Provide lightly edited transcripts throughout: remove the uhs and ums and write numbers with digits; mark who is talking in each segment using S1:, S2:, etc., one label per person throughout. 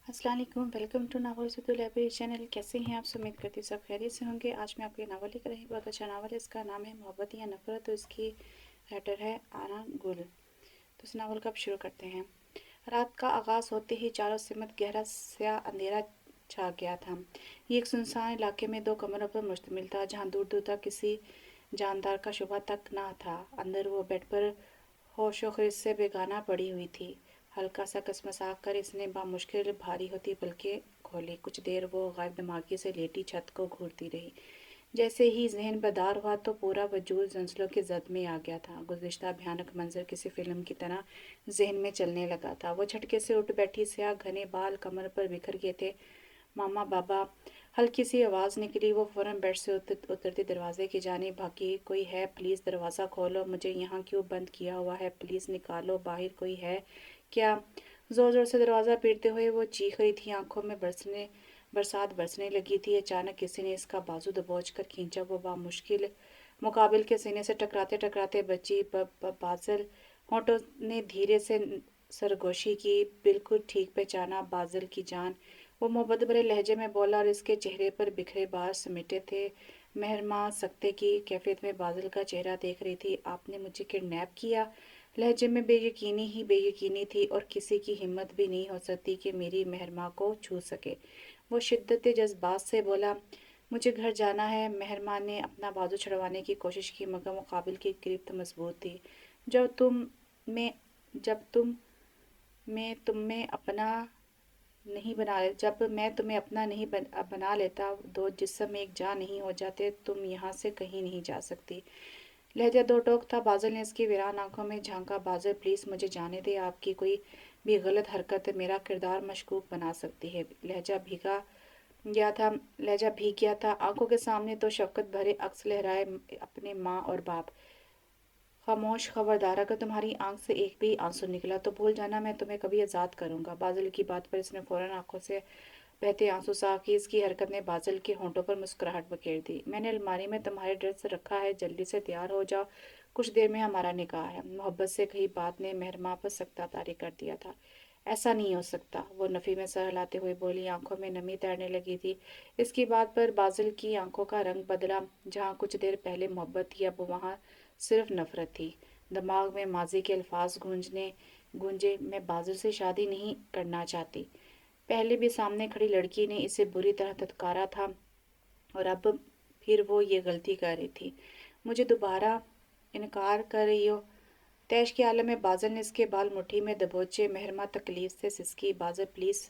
S1: अस्सलाम वालेकुम, welcome to नावल सुधु लाइब्रेरी चैनल। कैसे हैं आप? उम्मीद करती सब खैरियत से होंगे। आज मैं आपको नावल लेकर आई, बहुत अच्छा नावल है। इसका नाम है मोहब्बत या नफरत। तो इसकी राइटर है आना गुल। तो इस नावल का अब शुरू करते हैं। रात का आगाज़ होते ही चारों सिमत गहरा स्या अंधेरा छा गया था। ये एक सुनसान इलाके में 2 कमरों पर मुश्तमिल था, जहाँ दूर दूर तक किसी जानदार का शुबा तक न था। अंदर वो बेड पर होशो-खिस से बेगाना पड़ी हुई थी। हल्का सा कसमसा कर इसने बामुश्किल भारी होती पलकें खोली। कुछ देर वो गायब दिमागी से लेटी छत को घूरती रही। जैसे ही ज़हन बेदार हुआ तो पूरा वजूद ज़ंसलों की ज़द में आ गया था। गुज़िश्ता भयानक मंज़र किसी फ़िल्म की तरह ज़हन में चलने लगा था। वो झटके से उठ बैठी, स्याह घने बाल कमर पर बिखर गए थे। मामा बाबा, हल्की सी आवाज़ निकली। वो फ़ौरन बेड से उतरती दरवाजे की जानिब भागी। कोई है? प्लीज़ दरवाज़ा खोलो। मुझे यहाँ क्यों बंद किया हुआ है? प्लीज़ निकालो, बाहर कोई है क्या? ज़ोर ज़ोर से दरवाज़ा पीटते हुए वो चीख रही थी। आंखों में बरसात बरसने लगी थी। अचानक किसी ने इसका बाजू दबोच कर खींचा। वो बामुश्किल मुकाबिल के सीने से टकराते टकराते बची। बादल होंठों ने धीरे से सरगोशी की। बिल्कुल ठीक पहचाना, बादल की जान। वो मोहब्बत भरे लहजे में बोला और इसके चेहरे पर बिखरे बाल समेटे थे। मेहरमा सकते की कैफियत में बादल का चेहरा देख रही थी। आपने मुझे किडनैप किया? लहजे में बेयकीनी ही बेयकीनी थी, और किसी की हिम्मत भी नहीं हो सकती कि मेरी मेहरमा को छू सके। वो शिद्दत जज्बात से बोला, मुझे घर जाना है। मेहरमा ने अपना बाजू छुड़वाने की कोशिश की, मगर मुकाबिल की गिरफ्त मजबूत थी। जब तुम में जब तुम मैं तुम्हें अपना नहीं बना जब मैं तुम्हें अपना नहीं बना लेता, दो जिस्म एक जान नहीं हो जाते, तुम यहाँ से कहीं नहीं जा सकती। लहजा दो टोक था। बादल ने इसकी वीरान आंखों में झांका। बादल, प्लीज़ मुझे जाने दे। आपकी कोई भी गलत हरकत मेरा किरदार मशकूक बना सकती है। लहजा भीग गया था। आंखों के सामने तो शफकत भरे अक्स लहराए अपने माँ और बाप। खामोश, खबरदार, अगर तुम्हारी आंख से एक भी आंसू निकला तो भूल जाना मैं तुम्हें कभी आज़ाद करूंगा। बादल की बात पर इसने फौरन आंखों से बहते आंसू साफ किए। इसकी हरकत ने बादल के होंठों पर मुस्कुराहट बखेर दी। मैंने अलमारी में तुम्हारे ड्रेस रखा है, जल्दी से तैयार हो जाओ, कुछ देर में हमारा निकाह है। मोहब्बत से कही बात ने मेहरमा पर सख्त तारी कर दिया था। ऐसा नहीं हो सकता, वो नफ़ी में सर हिलाते हुए बोली। आंखों में नमी तैरने लगी थी। इसकी बात पर बादल की आंखों का रंग बदला। जहाँ कुछ देर पहले मोहब्बत थी, अब वहाँ सिर्फ नफरत थी। दिमाग में माजी के अल्फाज गूंजे, मैं बादल से शादी नहीं करना चाहती। पहले भी सामने खड़ी लड़की ने इसे बुरी तरह धत्कारा था, और अब फिर वो ये गलती कर रही थी। मुझे दोबारा इनकार कर रही हो? तैश के आलम में बादल ने इसके बाल मुट्ठी में दबोचे। मेहरमा तकलीफ से सिसकी। बादल, प्लीज़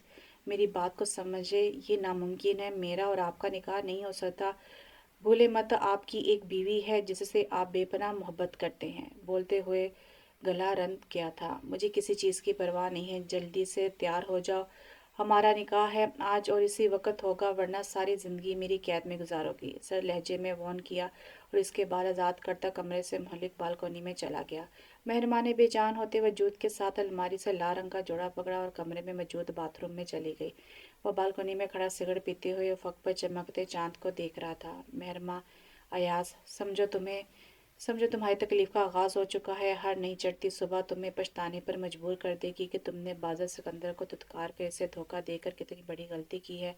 S1: मेरी बात को समझे, ये नामुमकिन है। मेरा और आपका निकाह नहीं हो सकता। भूले मत, आपकी एक बीवी है जिससे आप बेपनाह मोहब्बत करते हैं। बोलते हुए गला रंध गया था। मुझे किसी चीज़ की परवाह नहीं है, जल्दी से तैयार हो जाओ। हमारा निकाह है आज और इसी वक्त होगा, वरना सारी ज़िंदगी मेरी कैद में गुजारोगी। सर लहजे में वॉन किया और इसके बाल आज़ाद करता कमरे से मुहल्लिक बालकोनी में चला गया। मेहरमा ने बेजान होते वजूद के साथ अलमारी से लाल रंग का जोड़ा पकड़ा और कमरे में मौजूद बाथरूम में चली गई। वह बालकनी में खड़ा सिगरेट पीते हुए उफ़क़ पर चमकते चांद को देख रहा था। मेहरमा, अयाज, समझो तुम्हारी तकलीफ का आगाज़ हो चुका है। हर नई चढ़ती सुबह तुम्हें पछताने पर मजबूर कर देगी कि तुमने बादल सिकंदर को धुतकार कर इसे धोखा देकर कितनी बड़ी गलती की है।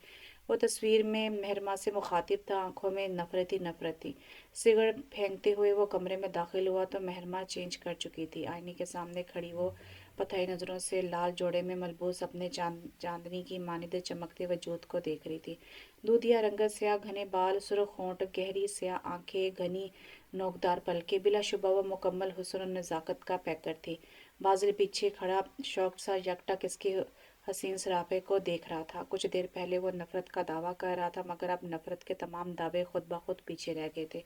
S1: वो तस्वीर में मेहरमा से मुखातिब था। आंखों में नफरत ही नफरत थी। सिगरेट फेंकते हुए वो कमरे में दाखिल हुआ तो मेहरमा चेंज कर चुकी थी। आईने के सामने खड़ी वो पथई नज़रों से लाल जोड़े में मलबूस अपने चांदनी की मानिंद चमकते वजूद को देख रही थी। दूधिया रंगत, स्याह घने बाल, सुर्ख होंठ, गहरी स्याह आंखें, घनी नोकदार पलकें, बिलाशुबा वो मुकम्मल हुस्न और नज़ाकत का पैकर थी। बादल पीछे खड़ा शौक सा यकटक इसके हसीन सरापे को देख रहा था। कुछ देर पहले वो नफरत का दावा कर रहा था, मगर अब नफरत के तमाम दावे खुद ब खुद पीछे रह गए थे।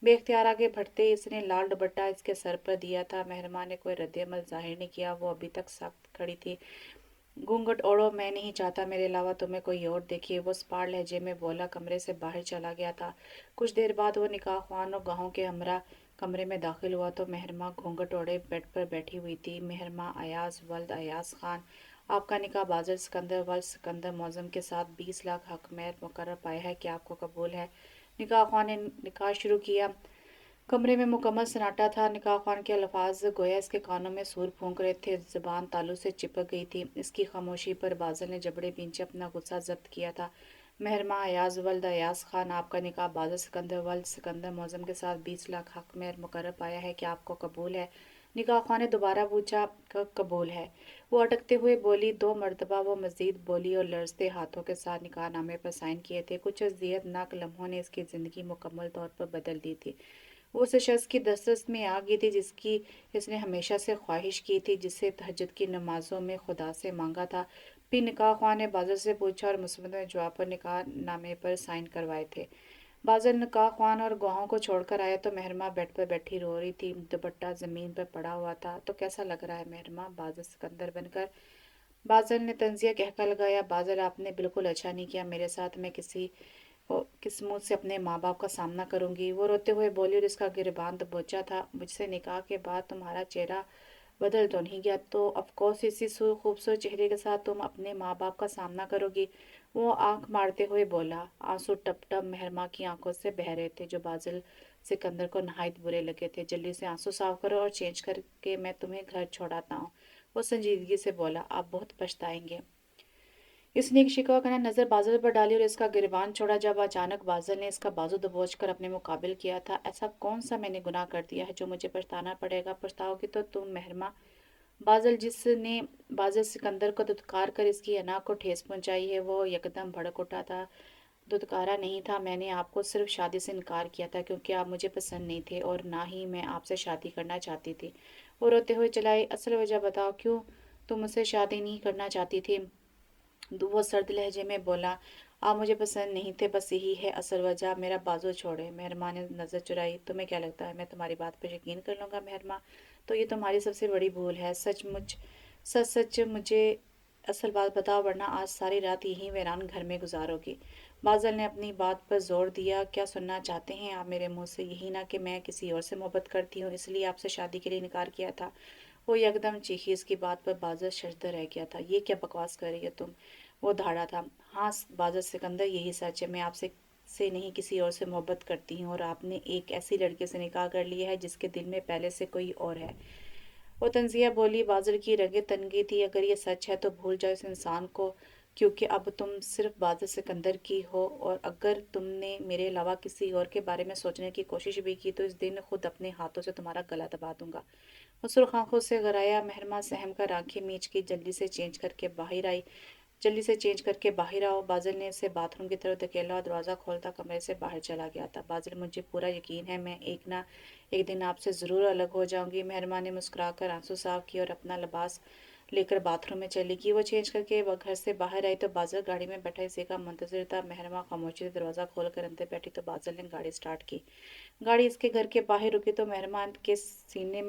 S1: बेख्तियार आगे बढ़ते इसने लाल दुपट्टा इसके सर पर दिया था। मेहरमा ने कोई रद्द-ए-अमल जाहिर नहीं किया। वो अभी तक सख्त खड़ी थी। घूंघट ओढ़ो, मैं नहीं चाहता मेरे अलावा तुम्हें कोई और देखे, वो स्पार लहजे में बोला। कमरे से बाहर चला गया था। कुछ देर बाद वो निकाह ख्वान और गाहों के हमरा कमरे में दाखिल हुआ तो मेहरमा घूंघट ओढ़े बेड पर बैठी हुई थी। मेहरमा, अयाज वल्द अयाज खान, आपका निकाह बादल सिकंदर वल्द सिकंदर मौजम के साथ 20 लाख हक मेहर मुकर्रर पाया है, क्या आपको कबूल है? निकाह ख्वान ने निकाह शुरू किया। कमरे में मुकम्मल सन्नाटा था। निकाह खान के अल्फाज गोया इसके कानों में सूर फूंक रहे थे। ज़बान तालू से चिपक गई थी। इसकी खामोशी पर बादल ने जबड़े खींचे अपना गुस्सा जब्त किया था। मेहरमा अयाज वल्द अयाज खान, आपका निकाह बादल सिकंदर वल्द सिकंदर मौजम के साथ 20 लाख हक में मुकर्रर पाया है, क्या आपको कबूल है? निकाह खान ने दोबारा पूछा। कबूल है, वो अटकते हुए बोली। 2 मरतबा वो मजीद बोली और लरजते हाथों के साथ निकाह नामे पर साइन किए थे। कुछ अजियतनाक लम्हों ने इसकी ज़िंदगी मुकम्मल तौर पर बदल दी थी। वो उस शख्स की दस्तरस में आ गई थी जिसकी इसने हमेशा से ख्वाहिश की थी, जिसे तहज्जुद की नमाजों में खुदा से मांगा था। फिर निकाह ख्वाह ने बादल से पूछा और मुस्बत में जवाब पर निकाह नामे पर साइन करवाए थे। बादल निकाह ख्वान और गवाहों को छोड़कर आया तो मेहरमा बेड पर बैठी रो रही थी। दुपट्टा जमीन पर पड़ा हुआ था। तो कैसा लग रहा है मेहरमा? बादल सिकंदर बनकर बादल ने तंजिया कहका लगाया। बादल, आपने बिल्कुल अच्छा नहीं किया मेरे साथ। मैं किस मुंह से अपने माँ बाप का सामना करूंगी? वो रोते हुए बोली और इसका गिरबान दबोचा था। मुझसे निकाह के बाद तुम्हारा चेहरा बदल तो नहीं गया? तो ऑफकोर्स इसी खूबसूरत चेहरे के साथ तुम अपने माँ बाप का सामना करोगी। वो आंख मारते हुए बोला। आंसू टप टप मेहरमा की आंखों से बह रहे थे, जो बादल सिकंदर को नहायत बुरे लगे थे। जल्दी से आंसू साफ करो और चेंज करके मैं तुम्हें घर छोड़ाता हूँ। वो संजीदगी से बोला। आप बहुत पछताएंगे। इसने एक शिकवा नजर बादल पर डाली और इसका गिरबान छोड़ा। जब अचानक बादल ने इसका बाजू दबोचकर अपने मुकाबिल किया था। ऐसा कौन सा मैंने गुनाह कर दिया है जो मुझे पछताना पड़ेगा? पछताओगी तो तुम मेहरमा। बादल, जिसने बादल सिकंदर को दुत्कार कर इसकी अना को ठेस पहुंचाई है, वो यकदम भड़क उठा था। दुत्कारा नहीं था, मैंने आपको सिर्फ शादी से इनकार किया था क्योंकि आप मुझे पसंद नहीं थे और ना ही मैं आपसे शादी करना चाहती थी। वो रोते हुए चलाई। असल वजह बताओ, क्यों तुम मुझसे शादी नहीं करना चाहती थी? वो सर्द लहजे में बोला। आप मुझे पसंद नहीं थे, बस यही है असल वजह। मेरा बाजू छोड़े। मेहरमा ने नजर चुराई। तुम्हें क्या लगता है मैं तुम्हारी बात पर यकीन कर लूंगा मेहरमा? तो ये तुम्हारी सबसे बड़ी भूल है। सचमुच सच सच मुझे असल बात बताओ, वरना आज सारी रात यहीं वीरान घर में गुजारोगी। बादल ने अपनी बात पर जोर दिया। क्या सुनना चाहते हैं आप मेरे मुंह से? यही ना कि मैं किसी और से मोहब्बत करती हूँ, इसलिए आपसे शादी के लिए इनकार किया था? वो एकदम चीखी। इसकी बात पर बादल शर्मदर रह गया था। ये क्या बकवास कर रही हो तुम? वो धाड़ा था। हाँ बादल सिकंदर, यही सच है। मैं आपसे से नहीं किसी और से मोहब्बत करती हूँ और आपने एक ऐसी लड़के से निकाह कर लिया है जिसके दिल में पहले से कोई और है। वो तंजिया बोली। बादल की रगें तन गई थी। अगर ये सच है तो भूल जाओ इस इंसान को, क्योंकि अब तुम सिर्फ बादल सिकंदर की हो, और अगर तुमने मेरे अलावा किसी और के बारे में सोचने की कोशिश भी की तो इस दिन खुद अपने हाथों से तुम्हारा गला दबा दूंगा। वो सुर्ख आंखों से गराया। मेहरमा सहम कर आंखें मीच की। जल्दी से चेंज करके बाहर आओ। बादल ने इसे बाथरूम की तरफ धकेला और दरवाज़ा खोलता कमरे से बाहर चला गया था। बादल, मुझे पूरा यकीन है मैं एक ना एक दिन आपसे ज़रूर अलग हो जाऊंगी। मेहरमा ने मुस्कुराकर आंसू साफ किए और अपना लिबास लेकर बाथरूम में चली गई। वो चेंज करके वो घर से बाहर आई तो बादल गाड़ी में बैठा इसी का मुंतजर था। मेहरमा खामोशी से दरवाज़ा खोलकर अंदर बैठी तो बादल ने गाड़ी स्टार्ट की। गाड़ी इसके घर के बाहर रुकी तो मेहरमा के सीने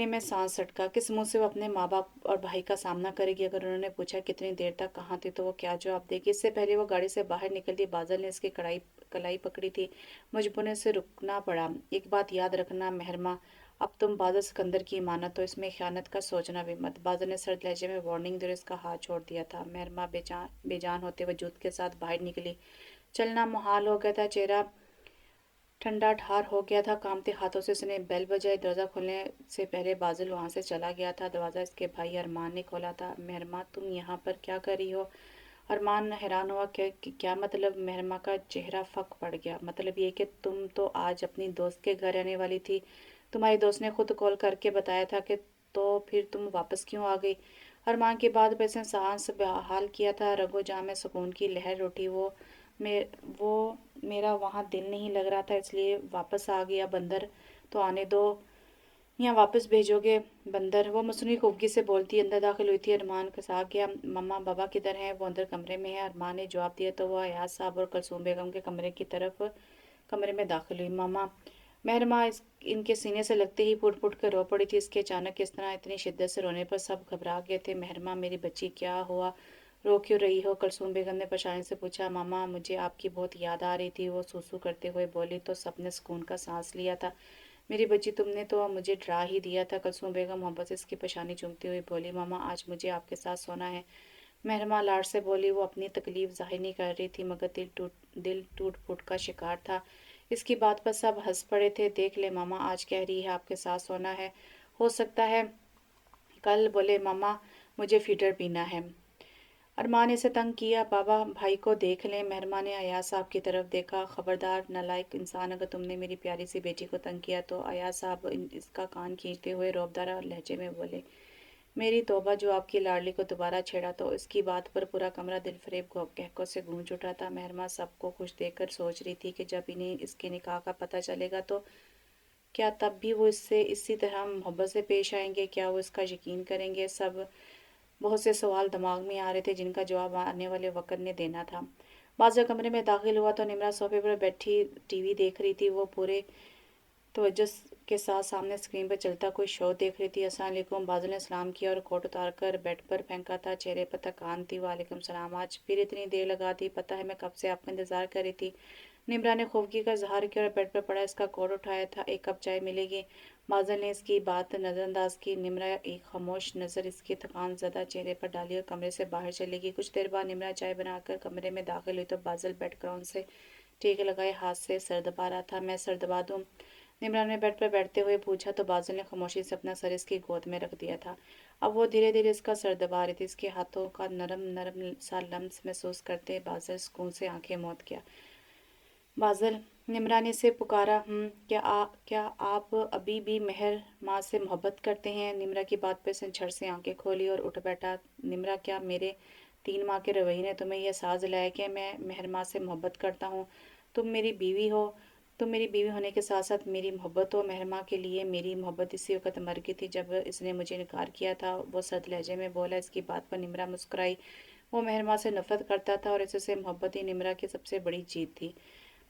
S1: में सांस अटका। किस मुंह से वो अपने माँ बाप और भाई का सामना करेगी? अगर उन्होंने पूछा कितनी देर तक कहाँ थी तो वो क्या जवाब देगी? इससे पहले वो गाड़ी से बाहर निकलती बादल ने इसकी कलाई पकड़ी थी। मजबूरन से रुकना पड़ा। एक बात याद रखना मेहरमा, अब तुम बादल सिकंदर की इमानत हो, इसमें खयानत का सोचना भी मत। बादल ने सर्द लहजे में वार्निंग दे इसका हाथ छोड़ दिया था। मेहरमा बेजान होते वजूद के साथ बाहर निकली। चलना मुहाल हो गया था। चेहरा ठंडा ठार हो गया था। कांपते हाथों से उसने बेल बजाई। दरवाजा खोलने से पहले बादल वहां से चला गया था। दरवाजा इसके भाई अरमान ने खोला था। मेहरमा, तुम यहाँ पर क्या कर रही हो? अरमान हैरान हुआ। क्या मतलब? मेहरमा का चेहरा फक पड़ गया। मतलब ये कि तुम तो आज अपनी दोस्त के घर रहने वाली थी। तुम्हारी दोस्त ने खुद कॉल करके बताया था कि, तो फिर तुम वापस क्यों आ गई? अरमान की बात पर इसने सांस बहाल किया था। रगो जान में सुकून की लहर उठी। मे, वो मेरा वहाँ दिल नहीं लग रहा था इसलिए वापस आ गया। बंदर, तो आने दो, यहाँ वापस भेजोगे? बंदर, वो मसनूई खूबगी से बोलती अंदर दाखिल हुई थी। अरमान के साथ गया। मम्मा बाबा किधर हैं? वो अंदर कमरे में है। अरमान ने जवाब दिया तो वह अयाज साहब और कलसूम बेगम के कमरे में दाखिल हुई। मामा। मेहरमा इनके सीने से लगते ही फुट फुट कर रो पड़ी थी। इसके अचानक इस तरह इतनी शिद्दत से रोने पर सब घबरा गए थे। मेहरमा, मेरी बच्ची क्या हुआ? रो क्यों रही हो? कलसूम बेगम ने परेशानी से पूछा। मामा, मुझे आपकी बहुत याद आ रही थी, वो सूसू करते हुए बोली तो सबने सुकून का सांस लिया था। मेरी बच्ची, तुमने तो मुझे डरा ही दिया था। कलसूम बेगम मोहब्बत से इसकी पेशानी चूमती हुई बोली। मामा, आज मुझे आपके साथ सोना है। मेहरमा लाड से बोली। वो अपनी तकलीफ जाहिर नहीं कर रही थी मगर दिल टूट फूट का शिकार था। اس کی بات پر سب ہنس پڑے تھے۔ دیکھ لے ماما آج کہہ رہی ہے آپ کے ساتھ سونا ہے، ہو سکتا ہے کل بولے ماما مجھے فیڈر پینا ہے۔ ارمان نے اسے تنگ کیا، بابا بھائی کو دیکھ لیں۔ مہرماں نے ایاز صاحب کی طرف دیکھا، خبردار نالائق انسان، اگر تم نے میری پیاری سی بیٹی کو تنگ کیا تو ایاز صاحب اس کا کان کھینچتے ہوئے روبدارہ لہجے میں بولے، میری توبہ، جو آپ کی لاڈلی کو دوبارہ چھیڑا تو اس کی بات پر پورا کمرہ دل فریب کہکوں سے گونج اٹھا تھا۔ مہرماں سب کو خوش دیکھ کر سوچ رہی تھی کہ جب انہیں اس کے نکاح کا پتہ چلے گا تو کیا تب بھی وہ اس سے اسی طرح محبت سے پیش آئیں گے؟ کیا وہ اس کا یقین کریں گے؟ بہت سے سوال دماغ میں آ رہے تھے جن کا جواب آنے والے وقت نے دینا تھا۔ بازل کمرے میں داخل ہوا تو نمرا صوفے پر بیٹھی ٹی وی دیکھ رہی تھی۔ وہ پورے توجہ کے ساتھ سامنے اسکرین پر چلتا کوئی شو دیکھ رہی تھی۔ السلام علیکم، بازل نے سلام کیا اور کوٹ اتار کر بیڈ پر پھینکا تھا۔ چہرے پر تھکان تھی۔ وعلیکم السلام، آج پھر اتنی دیر لگا دی؟ پتہ ہے میں کب سے آپ کا انتظار کر رہی تھی۔ نمرا نے خوفگی کا اظہار کیا اور بیڈ پر پڑا اس کا کوٹ اٹھایا تھا۔ ایک کپ چائے ملے گی؟ بازل نے اس کی بات نظر انداز کی۔ نمرا ایک خاموش نظر اس کے تھکان زدہ چہرے پر ڈالی اور کمرے سے باہر چلے گی۔ کچھ دیر بعد نمرا چائے بنا کر کمرے میں داخل ہوئی تو بازل بیڈ گراؤنڈ سے ٹیک لگائے ہاتھ سے سر دبا رہا تھا۔ میں سر دبا دوں؟ نمرا نے بیڈ پر بیٹھتے ہوئے پوچھا تو بازل نے خاموشی سے اپنا سر اس کی گود میں رکھ دیا تھا۔ اب وہ دھیرے دھیرے اس کا سر دبا رہی تھی۔ اس کے ہاتھوں کا نرم نرم سا لمس محسوس کرتے بازل سکون سے آنکھیں موند گیا۔ بازل، نمرا نے اسے پکارا، کیا آپ ابھی بھی مہر ماں سے محبت کرتے ہیں؟ نمرا کی بات پہ اس نے جھٹ سے آنکھیں کھولی اور اٹھ بیٹھا۔ نمرا، کیا میرے 3 ماہ کے رویے نے تمہیں یہ احساس دلایا کہ میں مہر ماں سے محبت کرتا ہوں؟ تم میری بیوی ہو، تم میری بیوی ہونے کے ساتھ ساتھ میری محبت ہو۔ مہر ماں کے لیے میری محبت اسی وقت مر گئی تھی جب اس نے مجھے انکار کیا تھا، وہ سرد لہجے میں بولا۔ اس کی بات پر نمرا مسکرائی۔ وہ مہر ماں سے نفرت کرتا تھا اور اس سے محبت ہی نمرا کی سب سے بڑی جیت تھی۔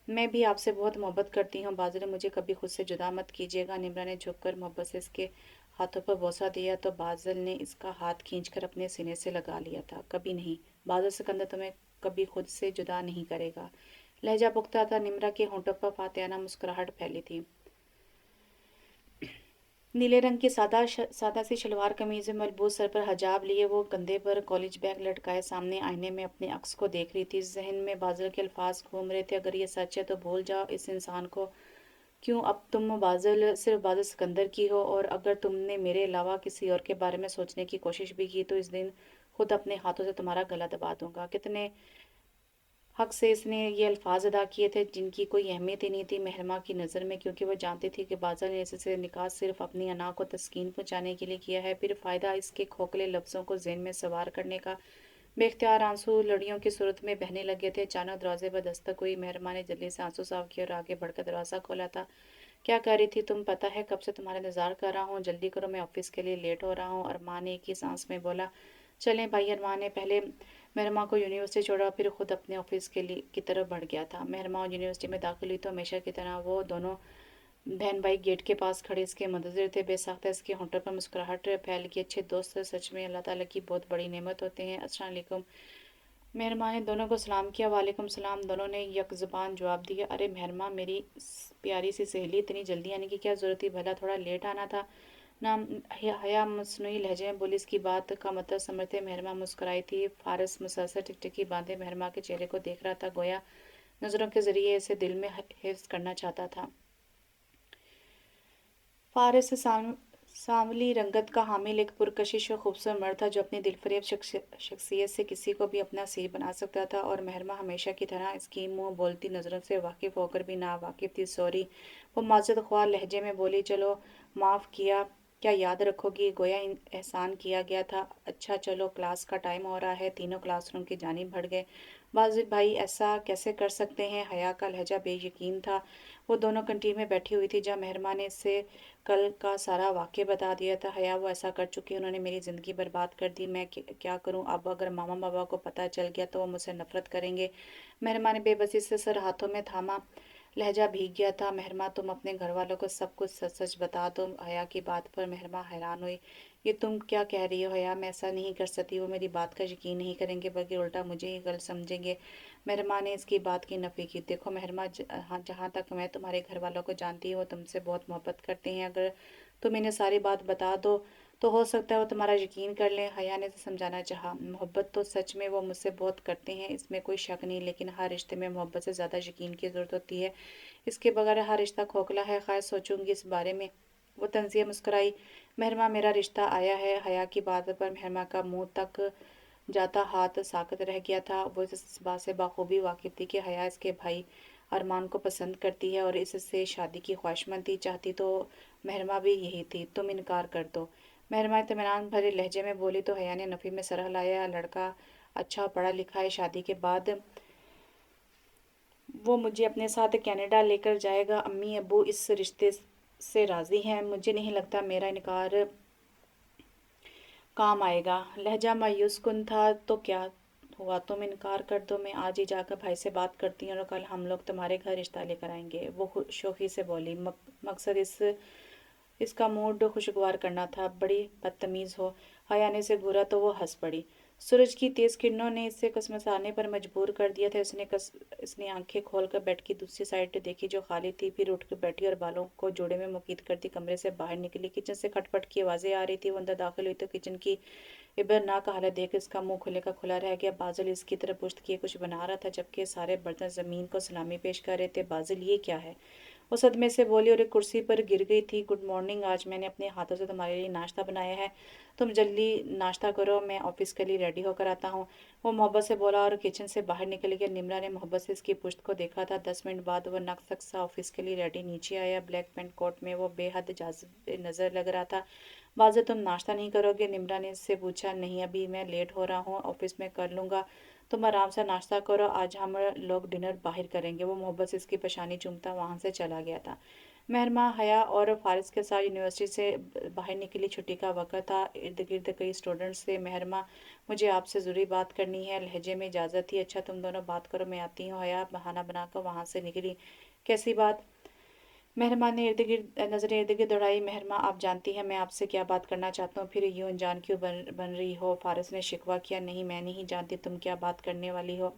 S1: میں بھی آپ سے بہت محبت کرتی ہوں بازل، مجھے کبھی خود سے جدا مت کیجیے گا۔ نمرا نے جھک کر محبت سے اس کے ہاتھوں پر بوسہ دیا تو بازل نے اس کا ہاتھ کھینچ کر اپنے سینے سے لگا لیا تھا۔ کبھی نہیں بازل، سکندر تمہیں کبھی خود سے جدا نہیں کرے گا۔ لہجہ پختہ تھا۔ نمرا کے ہونٹوں پر فاتحانہ مسکراہٹ پھیلی تھی۔ نیلے رنگ کی سادہ سی شلوار قمیض میں ملبوس، سر پر حجاب لیے وہ کندھے پر کالج بیگ لٹکائے سامنے آئینے میں اپنے عکس کو دیکھ رہی تھی۔ ذہن میں بازل کے الفاظ گھوم رہے تھے، اگر یہ سچ ہے تو بھول جاؤ اس انسان کو، کیوں اب تم صرف بازل سکندر کی ہو، اور اگر تم نے میرے علاوہ کسی اور کے بارے میں سوچنے کی کوشش بھی کی تو اس دن خود اپنے ہاتھوں سے تمہارا گلا دبا دوں گا۔ کتنے حق سے اس نے یہ الفاظ ادا کیے تھے جن کی کوئی اہمیت ہی نہیں تھی مہر ماں کی نظر میں، کیونکہ وہ جانتی تھی کہ بازل نے اس سے نکاح صرف اپنی انا کو تسکین پہنچانے کے لیے کیا ہے۔ پھر فائدہ اس کے کھوکھلے لفظوں کو ذہن میں سوار کرنے کا۔ بے اختیار آنسو لڑیوں کی صورت میں بہنے لگے تھے۔ اچانک دروازے پر دستک ہوئی۔ مہر ماں نے جلدی سے آنسو صاف کیے اور آگے بڑھ کر دروازہ کھولا تھا۔ کیا کہہ رہی تھی تم؟ پتہ ہے کب سے تمہارا انتظار کر رہا ہوں، جلدی کرو میں آفس کے لیے لیٹ ہو رہا ہوں۔ ارمان نے ایک ہی سانس میں بولا۔ چلیں بھائی۔ ارمان نے پہلے مہر ماں کو یونیورسٹی چھوڑا پھر خود اپنے آفس کی طرف بڑھ گیا تھا۔ مہر ماں یونیورسٹی میں داخل ہوئی تو ہمیشہ کی طرح وہ دونوں بہن بھائی گیٹ کے پاس کھڑے اس کے منتظر تھے۔ بے ساختہ اس کے ہونٹوں پر مسکراہٹ پھیل گئی۔ اچھے دوست سچ میں اللہ تعالیٰ کی بہت بڑی نعمت ہوتے ہیں۔ السلام علیکم۔ مہر ماں نے دونوں کو سلام کیا۔ وعلیکم السلام، دونوں نے یک زبان جواب دیا۔ ارے مہر ماں، میری پیاری سی سہیلی، اتنی جلدی آنے کی کیا ضرورت تھی؟ بھلا تھوڑا لیٹ آنا تھا نا؟ حیا مصنوعی لہجے میں بولی۔ اس کی بات کا مطلب سمجھتے مہر ماں مسکرائی تھی۔ فارس مسلسل ٹکٹکی باندھے مہر ماں کے چہرے کو دیکھ رہا تھا، گویا نظروں کے ذریعے اسے دل میں حفظ کرنا چاہتا تھا۔ فارس سانولی رنگت کا حامل ایک پرکشش و خوبصورت مرد تھا جو اپنی دل فریب شخصیت سے کسی کو بھی اپنا اسیر بنا سکتا تھا، اور مہر ماں ہمیشہ کی طرح اس کی منہ بولتی نظروں سے واقف ہو کر بھی ناواقف تھی۔ سوری، وہ معذرت خواہ لہجے میں بولی۔ چلو معاف کیا، کیا یاد رکھو گی؟ گویا احسان کیا گیا تھا۔ اچھا چلو، کلاس کا ٹائم ہو رہا ہے۔ تینوں کلاس روم کی جانب بڑھ گئے۔ بازل بھائی ایسا کیسے کر سکتے ہیں؟ حیا کا لہجہ بے یقین تھا۔ وہ دونوں کنٹین میں بیٹھی ہوئی تھی جہاں مہر ماں نے اس سے کل کا سارا واقعہ بتا دیا تھا۔ حیا، وہ ایسا کر چکی، انہوں نے میری زندگی برباد کر دی، میں کیا کروں اب؟ اگر ماما بابا کو پتہ چل گیا تو وہ مجھ سے نفرت کریں گے۔ مہر ماں نے بے بسی سے سر ہاتھوں میں تھاما، لہجہ بھیگ گیا تھا۔ مہر ماں، تم اپنے گھر والوں کو سب کچھ سچ سچ بتا دو۔ حیا کی بات پر مہر ماں حیران ہوئی۔ یہ تم کیا کہہ رہی ہو حیا؟ میں ایسا نہیں کر سکتی۔ وہ میری بات کا یقین نہیں کریں گے بلکہ الٹا مجھے ہی غلط سمجھیں گے۔ مہر ماں نے اس کی بات کی نفی کی۔ دیکھو مہر ماں، جہاں تک میں تمہارے گھر والوں کو جانتی ہوں وہ تم سے بہت محبت کرتے ہیں۔ اگر تم انہیں ساری بات بتا دو तो हो सकता है वो तुम्हारा यकीन कर लें। हया ने समझाना चाहा। मोहब्बत तो सच में वो मुझसे बहुत करते हैं, इसमें कोई शक नहीं, लेकिन हर रिश्ते में मोहब्बत से ज़्यादा यकीन की ज़रूरत होती है। इसके बगैर हर रिश्ता खोखला है। खैर, सोचूंगी इस बारे में। वो तंजिया मुस्कुराई। महरमा, मेरा रिश्ता आया है। हया की बात पर महरमा का मुंह तक जाता हाथ साकत रह गया था। वो इस बात से बाखूबी वाकिफ थी कि हया इसके भाई अरमान को पसंद करती है और इससे शादी की ख्वाहिशमंद थी। चाहती तो महरमा भी यही थी। तुम इनकार कर दो। महरमा इत्मीनान भरे लहजे में बोली तो हया ने नफ़ी में सर हिलाया। लड़का अच्छा पढ़ा लिखा है, शादी के बाद वो मुझे अपने साथ कनाडा लेकर जाएगा। अम्मी अब्बू इस रिश्ते से राज़ी हैं। मुझे नहीं लगता मेरा इनकार काम आएगा। लहजा मायूस कुन था। तो क्या हुआ, तुम इनकार कर दो, मैं आज ही जाकर भाई से बात करती हूँ और कल हम लोग तुम्हारे घर रिश्ता लेकर आएंगे। वो शोखी से बोली। मकसद इसका मूड खुशगवार करना था। बड़ी बदतमीज हो। हयाने से घूरा तो वो हंस पड़ी। सूरज की तेज किरणों ने इसे कसमसाने पर मजबूर कर दिया था। इसने आंखें खोलकर बेड की दूसरी साइड देखी जो खाली थी। फिर उठकर बैठी और बालों को जोड़े में मुकीद करती कमरे से बाहर निकली। किचन से खटपट की आवाजें आ रही थी। वो अंदर दाखिल हुई तो किचन की इबरनाक हालत देख इसका मुंह खुले का खुला रह गया। बाजिल इसकी तरफ पुश्त किए कुछ बना रहा था जबकि सारे बर्तन जमीन को सलामी पेश कर रहे थे। बाजिल, ये क्या है? वो सदमे से बोली और एक कुर्सी पर गिर गई थी। गुड मॉर्निंग, आज मैंने अपने हाथों से तुम्हारे लिए नाश्ता बनाया है। तुम जल्दी नाश्ता करो, मैं ऑफिस के लिए रेडी होकर आता हूँ। वो मोहब्बत से बोला और किचन से बाहर निकल गया। निम्रा ने मोहब्बत से इसकी पुश्त को देखा था। 10 मिनट बाद वो नक सा ऑफिस के लिए रेडी नीचे आया। ब्लैक पैंट कोट में वो बेहद जाज़िब नजर लग रहा था। बाजे, तुम नाश्ता नहीं करोगे? निम्रा ने इससे पूछा। नहीं, अभी मैं लेट हो रहा हूँ, ऑफिस में कर लूँगा। तुम आराम से नाश्ता करो, आज हम लोग डिनर बाहर करेंगे। वो मोहब्बत से इसकी पेशानी चूमता वहाँ से चला गया था। महरमा, हया और फारिस के साथ यूनिवर्सिटी से बाहर निकली। छुट्टी का वक्त था। इर्द गिर्द कई स्टूडेंट्स थे। महरमा, मुझे आपसे ज़रूरी बात करनी है। लहजे में इजाज़त थी। अच्छा, तुम दोनों बात करो, मैं आती हूँ। हया बहाना बनाकर वहाँ से निकली। कैसी बात? महरमा ने इर्द गिर्द नजरें इर्द गिर्द दौड़ाई। महरमा, आप जानती हैं मैं आपसे क्या बात करना चाहता हूँ, फिर यूं अनजान क्यों बन रही हो? फारिस ने शिकवा किया। नहीं, मैं नहीं जानती तुम क्या बात करने वाली हो।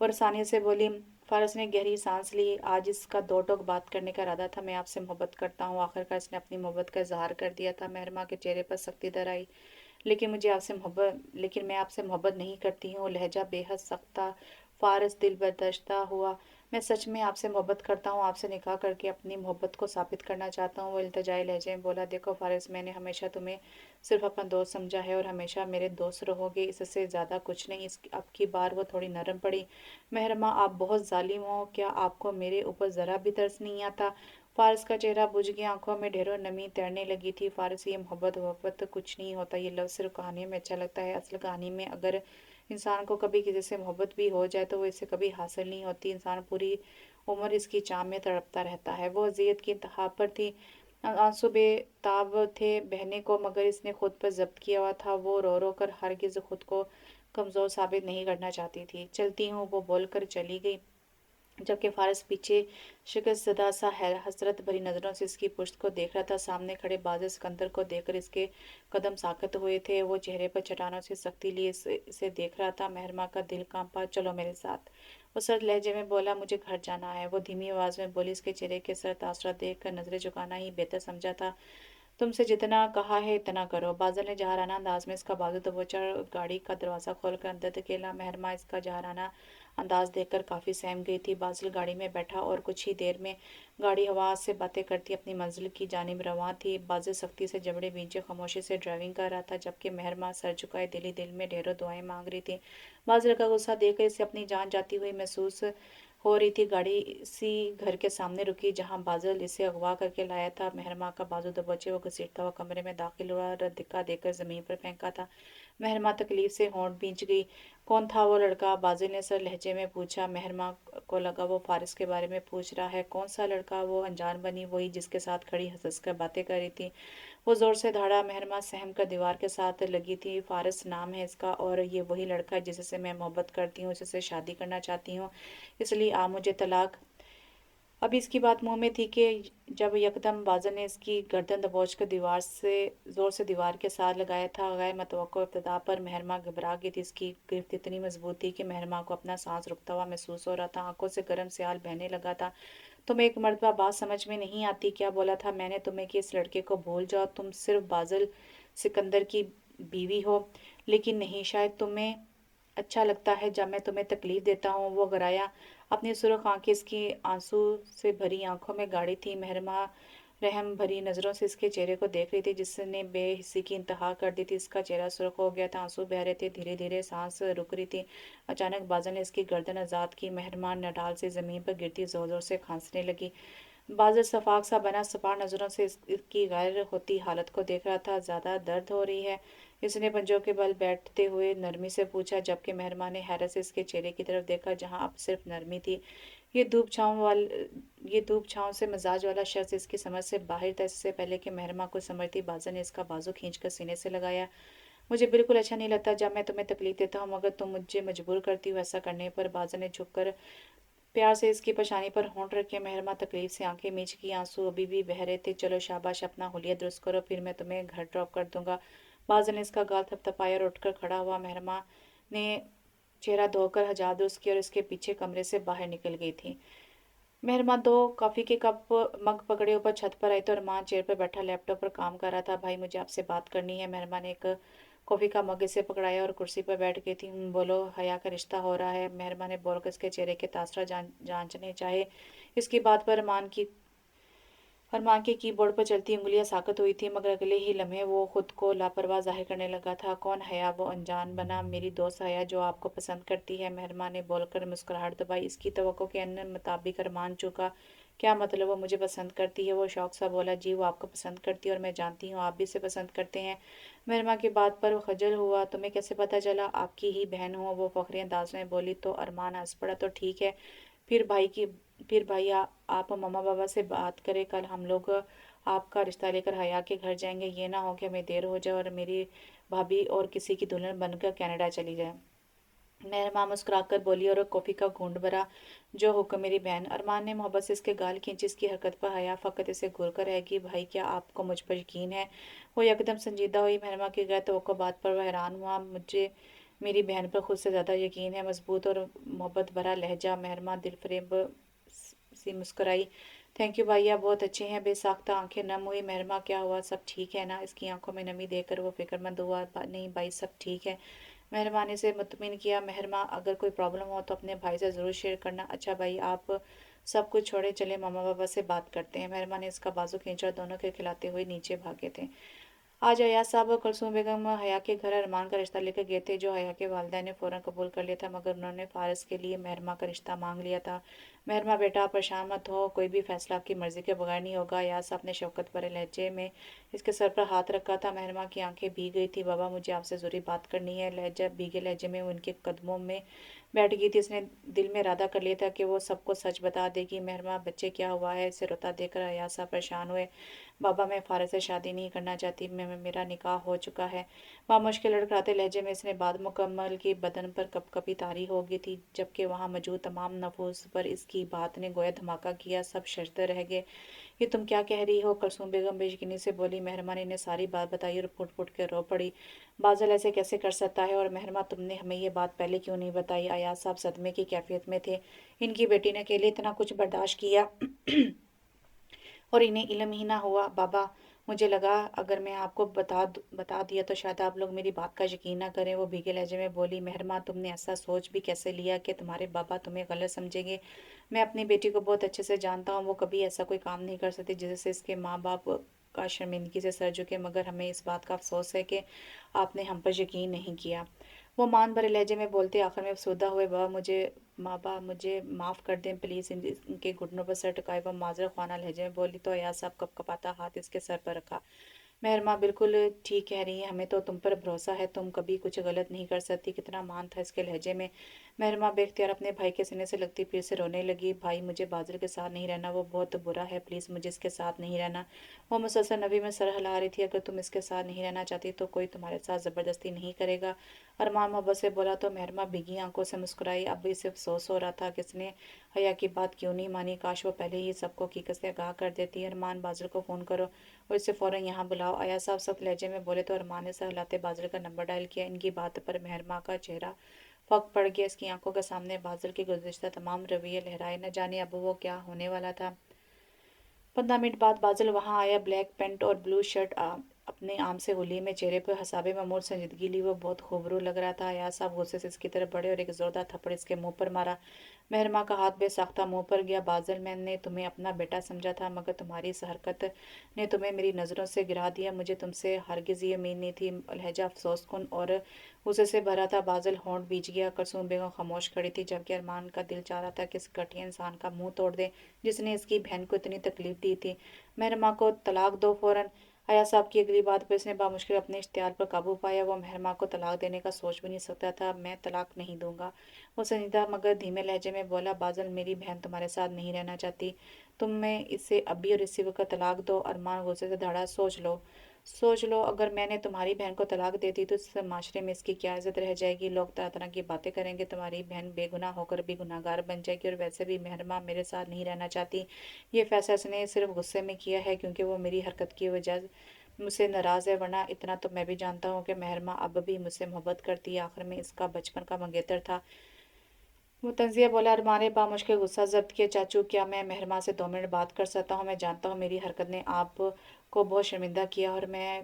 S1: वरसानी से बोली। फारिस ने गहरी सांस ली। आज इसका दो टोक बात करने का इरादा था। मैं आपसे मोहब्बत करता हूँ। आखिरकार इसने अपनी मोहब्बत का इजहार कर दिया था। महरमा के चेहरे पर सख्ती दर आई। लेकिन मैं आपसे मोहब्बत नहीं करती हूँ। लहजा बेहद सख्त था। फारिस दिल बर्दाश्त हुआ। मैं सच में आपसे मोहब्बत करता हूँ, आपसे निकाह करके अपनी मोहब्बत को साबित करना चाहता हूँ। वो इल्तिजाई लहजे में बोला। देखो फारिस, मैंने हमेशा तुम्हें सिर्फ अपना दोस्त समझा है और हमेशा मेरे दोस्त रहोगे, इससे ज़्यादा कुछ नहीं। इस अब की बार वो थोड़ी नरम पड़ी। महरमा, आप बहुत जालिम हो। क्या आपको मेरे ऊपर ज़रा भी तरस नहीं आता? फारिस का चेहरा बुझ गया। आंखों में ढेरों नमी तैरने लगी थी। फारिस, ये मोहब्बत वहब्बत कुछ नहीं होता। ये लफ्ज़ सिर्फ कहानियों में अच्छा लगता है। असल कहानी में अगर इंसान को कभी किसी से मोहब्बत भी हो जाए तो वो इसे कभी हासिल नहीं होती। इंसान पूरी उम्र इसकी चाह में तड़पता रहता है। वो अजियत की इंतहा पर थी। आंसू बेताब थे बहने को, मगर इसने खुद पर जब्त किया हुआ था। वो रो रो कर हरगिज खुद को कमज़ोर साबित नहीं करना चाहती थी। चलती हूँ, वो बोलकर चली गई। जबकि फारिस पीछे शिकस्तज़दा सा हसरत भरी नज़रों से इसकी पुश्त को देख रहा था। सामने खड़े बाज़ सिकंदर को देखकर इसके कदम साकत हुए थे। वो चेहरे पर चट्टानों से सख्ती लिए इसे देख रहा था। महरमा का दिल कांपा। चलो मेरे साथ, वो सर्द लहजे में बोला। मुझे घर जाना है, वो धीमी आवाज़ में बोली। इसके चेहरे के सर तासरा देख कर नजरें झुकाना ही बेहतर समझा था। तुमसे जितना कहा है इतना करो। बादल ने जहाराना अंदाज में इसका बाजू दबोचा और गाड़ी का दरवाज़ा खोलकर अंदर धकेला। महरमा इसका जहाराना अंदाज देखकर काफ़ी सहम गई थी। बादल गाड़ी में बैठा और कुछ ही देर में गाड़ी हवा से बातें करती अपनी मंजिल की जानिब रवां थी। बादल सख्ती से जबड़े बींचे खामोशी से ड्राइविंग कर रहा था जबकि महरमा सर झुकाए दिली दिल में ढेरों दुआएं मांग रही थी। बादल का गुस्सा देखकर इसे अपनी जान जाती हुई महसूस हो रही थी। गाड़ी इसी घर के सामने रुकी जहां बादल इसे अगवा करके लाया था। महरमा का बाजू दबोचे वो घसीटता हुआ कमरे में दाखिल हुआ और धिक्का देकर जमीन पर फेंका था। महरमा तकलीफ से होंठ भींच गई। कौन था वो लड़का? बाजिल ने सर लहजे में पूछा। महरमा को लगा वो फारिस के बारे में पूछ रहा है। कौन सा लड़का? वो अनजान बनी, वही जिसके साथ खड़ी हंस हंस कर बातें कर रही थी। वो जोर से दहाड़ा। महरमा सहम कर दीवार के साथ लगी थी। फारिस नाम है इसका और ये वही लड़का है जिससे मैं मोहब्बत करती हूँ, जिससे शादी करना चाहती हूँ। इसलिए आप मुझे तलाक। अभी इसकी बात मुंह में थी कि जब यकदम बाज़ल ने इसकी गर्दन दबोचकर दीवार से जोर से दीवार के साथ लगाया था। गैर मतवक्को इब्तिदा पर महरमा घबरा गई थी। इसकी गिरफ्त इतनी मजबूत थी कि महरमा को अपना सांस रुकता हुआ महसूस हो रहा था। आंखों से गर्म स्याल बहने लगा था। तुम्हें एक मर्तबा बात समझ में नहीं आती क्या? बोला था मैंने तुम्हें कि इस लड़के को भूल जाओ। तुम सिर्फ बाज़ल सिकंदर की बीवी हो, लेकिन नहीं, शायद तुम्हें अच्छा लगता है जब मैं तुम्हें तकलीफ देता हूँ। वो गराया, अपनी सुर्ख आंखें इसकी आंसू से भरी आंखों में गाड़ी थी। महरमा रहम भरी नजरों से इसके चेहरे को देख रही थी, जिसने बेहिस्सी की इंतहा कर दी थी। इसका चेहरा सुर्ख हो गया था, आंसू बह रहे थे, धीरे धीरे सांस रुक रही थी। अचानक बादल ने इसकी गर्दन आजाद की। मेहरमा नडाल से जमीन पर गिरती जोर जोर से खांसने लगी। बादल सफाक सा बना सपाट नजरों से इसकी गैर होती हालत को देख रहा था। ज्यादा दर्द हो रही है? इसने पंजों के बल बैठते हुए नरमी से पूछा, जबकि मेहरमा ने हैरत से इसके चेहरे की तरफ देखा, जहां अब सिर्फ नरमी थी। ये धूप छांव वाल ये धूप छांव से मिजाज वाला शख्स इसकी समझ से बाहर था। इससे पहले कि मेहरमा को समझती, बादल ने इसका बाजू खींचकर सीने से लगाया। मुझे बिल्कुल अच्छा नहीं लगता जब मैं तुम्हें तकलीफ देता हूँ, मगर तुम मुझे मजबूर करती हो ऐसा करने पर। बादल ने झुककर प्यार से इसकी पशानी पर होंठ रखे। मेहरमा तकलीफ से आंखें मीच की, आंसू अभी भी बह रहे थे। चलो शाबाश, अपना हुलिया दुरुस्त करो, फिर मैं तुम्हें घर ड्रॉप कर दूंगा। बादल ने इसका गाल थपथपाया और उठकर खड़ा हुआ। मेहरमा ने चेहरा धोकर हजाब दुरुस्त किया और इसके पीछे कमरे से बाहर निकल गई थी। मेहरमा दो कॉफी के कप मग पकड़े ऊपर छत पर आई तो अरमान चेयर पर बैठा लैपटॉप पर काम कर रहा था। भाई, मुझे आपसे बात करनी है। मेहरमा ने एक कॉफी का मग इसे पकड़ाया और कुर्सी पर बैठ गई थी। बोलो, हया का रिश्ता हो रहा है? मेहरमा ने बोलकर इसके चेहरे के तासरा जांचने चाहे। इसकी बात पर अरमान के कीबोर्ड पर चलती उंगलियां साकत हुई थी, मगर अगले ही लम्हे वो खुद को लापरवाह जाहिर करने लगा था। कौन हया? वो अनजान बना, मेरी दोस्त हया जो आपको पसंद करती है। मेहरमा ने बोलकर मुस्कुराहट दबाई। इसकी तवक्को के अन्य मुताबिक अरमान चूका। क्या मतलब? वो मुझे पसंद करती है? वो शौक सा बोला। जी, वो आपको पसंद करती है और मैं जानती हूँ आप भी इसे पसंद करते हैं। मेहरमा की बात पर खजल हुआ। तुम्हें कैसे पता चला? आपकी ही बहन हो, वो फखरी अंदाज में बोली। तो अरमान हंस पड़ा। तो ठीक है, फिर भाई की फिर भाई आप मम्मा पापा से बात करें। कल हम लोग आपका रिश्ता लेकर हया के घर जाएंगे। ये ना हो कि हमें देर हो जाए और मेरी भाभी और किसी की दुल्हन बनकर कनाडा चली जाए। मेहरमा मुस्कुराकर बोली और कॉफी का घूंट भरा। जो हुक्म मेरी बहन। अरमान ने मोहब्बत से इसके गाल खींची। इसकी हरकत पर हया फकत इसे घूर कर रहेगी। भाई, क्या आपको मुझ पर यकीन है? वो यकदम संजीदा हुई। मेहरमा की गैर तवक्को बात पर वह हैरान हुआ। मुझे मेरी बहन पर खुद से ज्यादा यकीन है। मजबूत और मोहब्बत भरा लहजा। मेहरमा दिलफरेब सी मुस्कुराई। थैंक यू भैया, बहुत अच्छे हैं। बेसाख्ता आंखें नम हुई। मेहरमा, क्या हुआ? सब ठीक है ना? इसकी आंखों में नमी देकर वो फिक्रमंद हुआ। नहीं भाई, सब ठीक है। मेहरबानी से मुतमिन किया। मेहरमा, अगर कोई प्रॉब्लम हो तो अपने भाई से ज़रूर शेयर करना। अच्छा भाई, आप सब कुछ छोड़े, चले मामा पापा से बात करते हैं। मेहरमा ने इसका बाजू खींचा और दोनों खिलखिलाते हुए नीचे भागे थे। आज अयाज साहब और कुलसूम बेगम हया के घर अरमान का रिश्ता लेकर गए थे, जो हया के वालिदैन ने फौरन कबूल कर लिया था, मगर उन्होंने फारिस के लिए मेहरमा का रिश्ता मांग लिया था। मेहरमा बेटा, आप परेशान मत हो, कोई भी फैसला आपकी मर्जी के बगैर नहीं होगा। अयाज साहब ने शौकत भरे लहजे में इसके सर पर हाथ रखा था। मेहरमा की आंखें भीग गई थी। बाबा, मुझे आपसे जरूरी बात करनी है। लहजा भीगे लहजे में वो उनके कदमों में बैठ गई थी। इसने दिल में इरादा कर लिया था कि वो सबको सच बता देगी। मेहरमा, बच्चे क्या हुआ है? इसे रोता देखकर अयाज साहब परेशान हुए। बाबा, मैं फारिस से शादी नहीं करना चाहती। मेरा निकाह हो चुका है। वहाँ मुश्किल लड़खड़ाते लहजे में इसने बात मुकम्मल की। बदन पर कपकपी तारी हो गई थी, जबकि वहाँ मौजूद तमाम नफूस पर इसकी बात ने गोया धमाका किया। सब शर्ते रह गए। ये तुम क्या कह रही हो? कुलसूम बेगम बेयकीनी से बोली। मेहरमा ने सारी बात बताई और फुट फुट के रो पड़ी। बादल ऐसे कैसे कर सकता है? और मेहरमा, तुमने हमें ये बात पहले क्यों नहीं बताई? अयाज साहब सदमे की कैफियत में थे। इनकी बेटी ने अकेले इतना कुछ बर्दाश्त किया और इन्हें इल्म ही ना हुआ। बाबा, मुझे लगा अगर मैं आपको बता दिया तो शायद आप लोग मेरी बात का यकीन ना करें। वो भीगे लहजे में बोली। मेहरमा, तुमने ऐसा सोच भी कैसे लिया कि तुम्हारे बाबा तुम्हें गलत समझेंगे? मैं अपनी बेटी को बहुत अच्छे से जानता हूँ। वो कभी ऐसा कोई काम नहीं कर सकती जिससे इसके माँ बाप का शर्मिंदगी से सर झुके, मगर हमें इस बात का अफसोस है कि आपने हम पर यकीन नहीं किया। वो मान भरे लहजे में बोलते आखिर में अफसुर्दा हुए। बाबा मुझे माफ़ कर दें प्लीज़। इनके घुटनों पर सर टिकाए वो माजरत ख्वाना लहजे में बोली तो अयाज साहब कपकपाता हाथ इसके सर पर रखा। मेहरमा, बिल्कुल ठीक कह रही है, हमें तो तुम पर भरोसा है, तुम कभी कुछ गलत नहीं कर सकती। कितना मान था इसके लहजे में। मेहरमा बेख्तियार अपने भाई के सीने से लगती फिर से रोने लगी। भाई, मुझे बादल के साथ नहीं रहना, वो बहुत बुरा है, प्लीज़ मुझे इसके साथ नहीं रहना। वो मुसलसल नबी में सर हिला रही थी। अगर तुम इसके साथ नहीं रहना चाहती तो कोई तुम्हारे साथ ज़बरदस्ती नहीं करेगा। अरमान मोहब्बत से बोला तो मेहरमा भीगी आंखों से मुस्कुराई। अब इसे अफसोस हो रहा था कि इसने हया की बात क्यों नहीं मानी। काश वो पहले ही सबको हकीकत से आगाह कर देती। अरमान, बादल को फ़ोन करो और इसे फ़ौरन यहाँ बुलाओ। अया साहब सख्त लहजे में बोले तो अरमान ने सर हिलाते बादल का नंबर डायल किया। इनकी बात पर मेहरमा का चेहरा फक पड़ गया। इसकी आंखों के सामने बादल के गुज़िश्ता तमाम रवैये लहराए। न जाने अब वो क्या होने वाला था। 15 मिनट बाद बादल वहां आया। ब्लैक पेंट और ब्लू शर्ट अपने आम से होली में चेहरे पर हंसाबे मामूल संजीदगी ली। वो बहुत खूबरू लग रहा था। अयाज साहब गुस्से से इसकी तरफ बढ़े और एक जोरदार थप्पड़ इसके मुंह पर मारा। मेहरमा का हाथ बेसाख्ता मुंह पर गया। बाज़ल, मैंने तुम्हें अपना बेटा समझा था, मगर तुम्हारी इस हरकत ने तुम्हें मेरी नज़रों से गिरा दिया। मुझे तुमसे हरगिज़ ये उम्मीद नहीं थी। लहजा अफसोसकुन और गुस्से से भरा था। बाज़ल होंठ बीच गया। कुलसूम बेगम खामोश खड़ी थी, जबकि अरमान का दिल चाह रहा था कि इस घटिया इंसान का मुंह तोड़ दे जिसने इसकी बहन को इतनी तकलीफ दी थी। मेहरमा को तलाक दो फौरन। अया साहब की अगली बात पर इसने बामुश्किल अपने इश्तिहार पर काबू पाया। वो मेहरमा को तलाक देने का सोच भी नहीं सकता था। मैं तलाक नहीं दूंगा, वो संजीदा मगर धीमे लहजे में बोला। बाज़ल, मेरी बहन तुम्हारे साथ नहीं रहना चाहती। तुम में इसे अभी और इसी वक्त तलाक दो। अरमान गुस्से से धड़ा। सोच लो, अगर मैंने तुम्हारी बहन को तलाक दे दी तो इस माशरे में इसकी क्या इज्जत रह जाएगी। लोग तरह तरह की बातें करेंगे। तुम्हारी बहन बेगुनाह होकर भी गुनाहगार बन जाएगी। और वैसे भी मेहरमा मेरे साथ नहीं रहना चाहती। ये फैसला इसने सिर्फ गुस्से में किया है क्योंकि वो मेरी हरकत की वजह मुझसे नाराज है, वरना इतना तो मैं भी जानता हूँ कि मेहरमा अब भी मुझसे मोहब्बत करती है। आखिर में इसका बचपन का मंगेतर था। वो तंजिया बोला। अरमान ने बामुश्किल गुस्सा जब्त किया। चाचू, क्या मैं मेहरमा से 2 मिनट बात कर सकता हूँ? मैं जानता हूँ मेरी हरकत ने आपको बहुत शर्मिंदा किया और मैं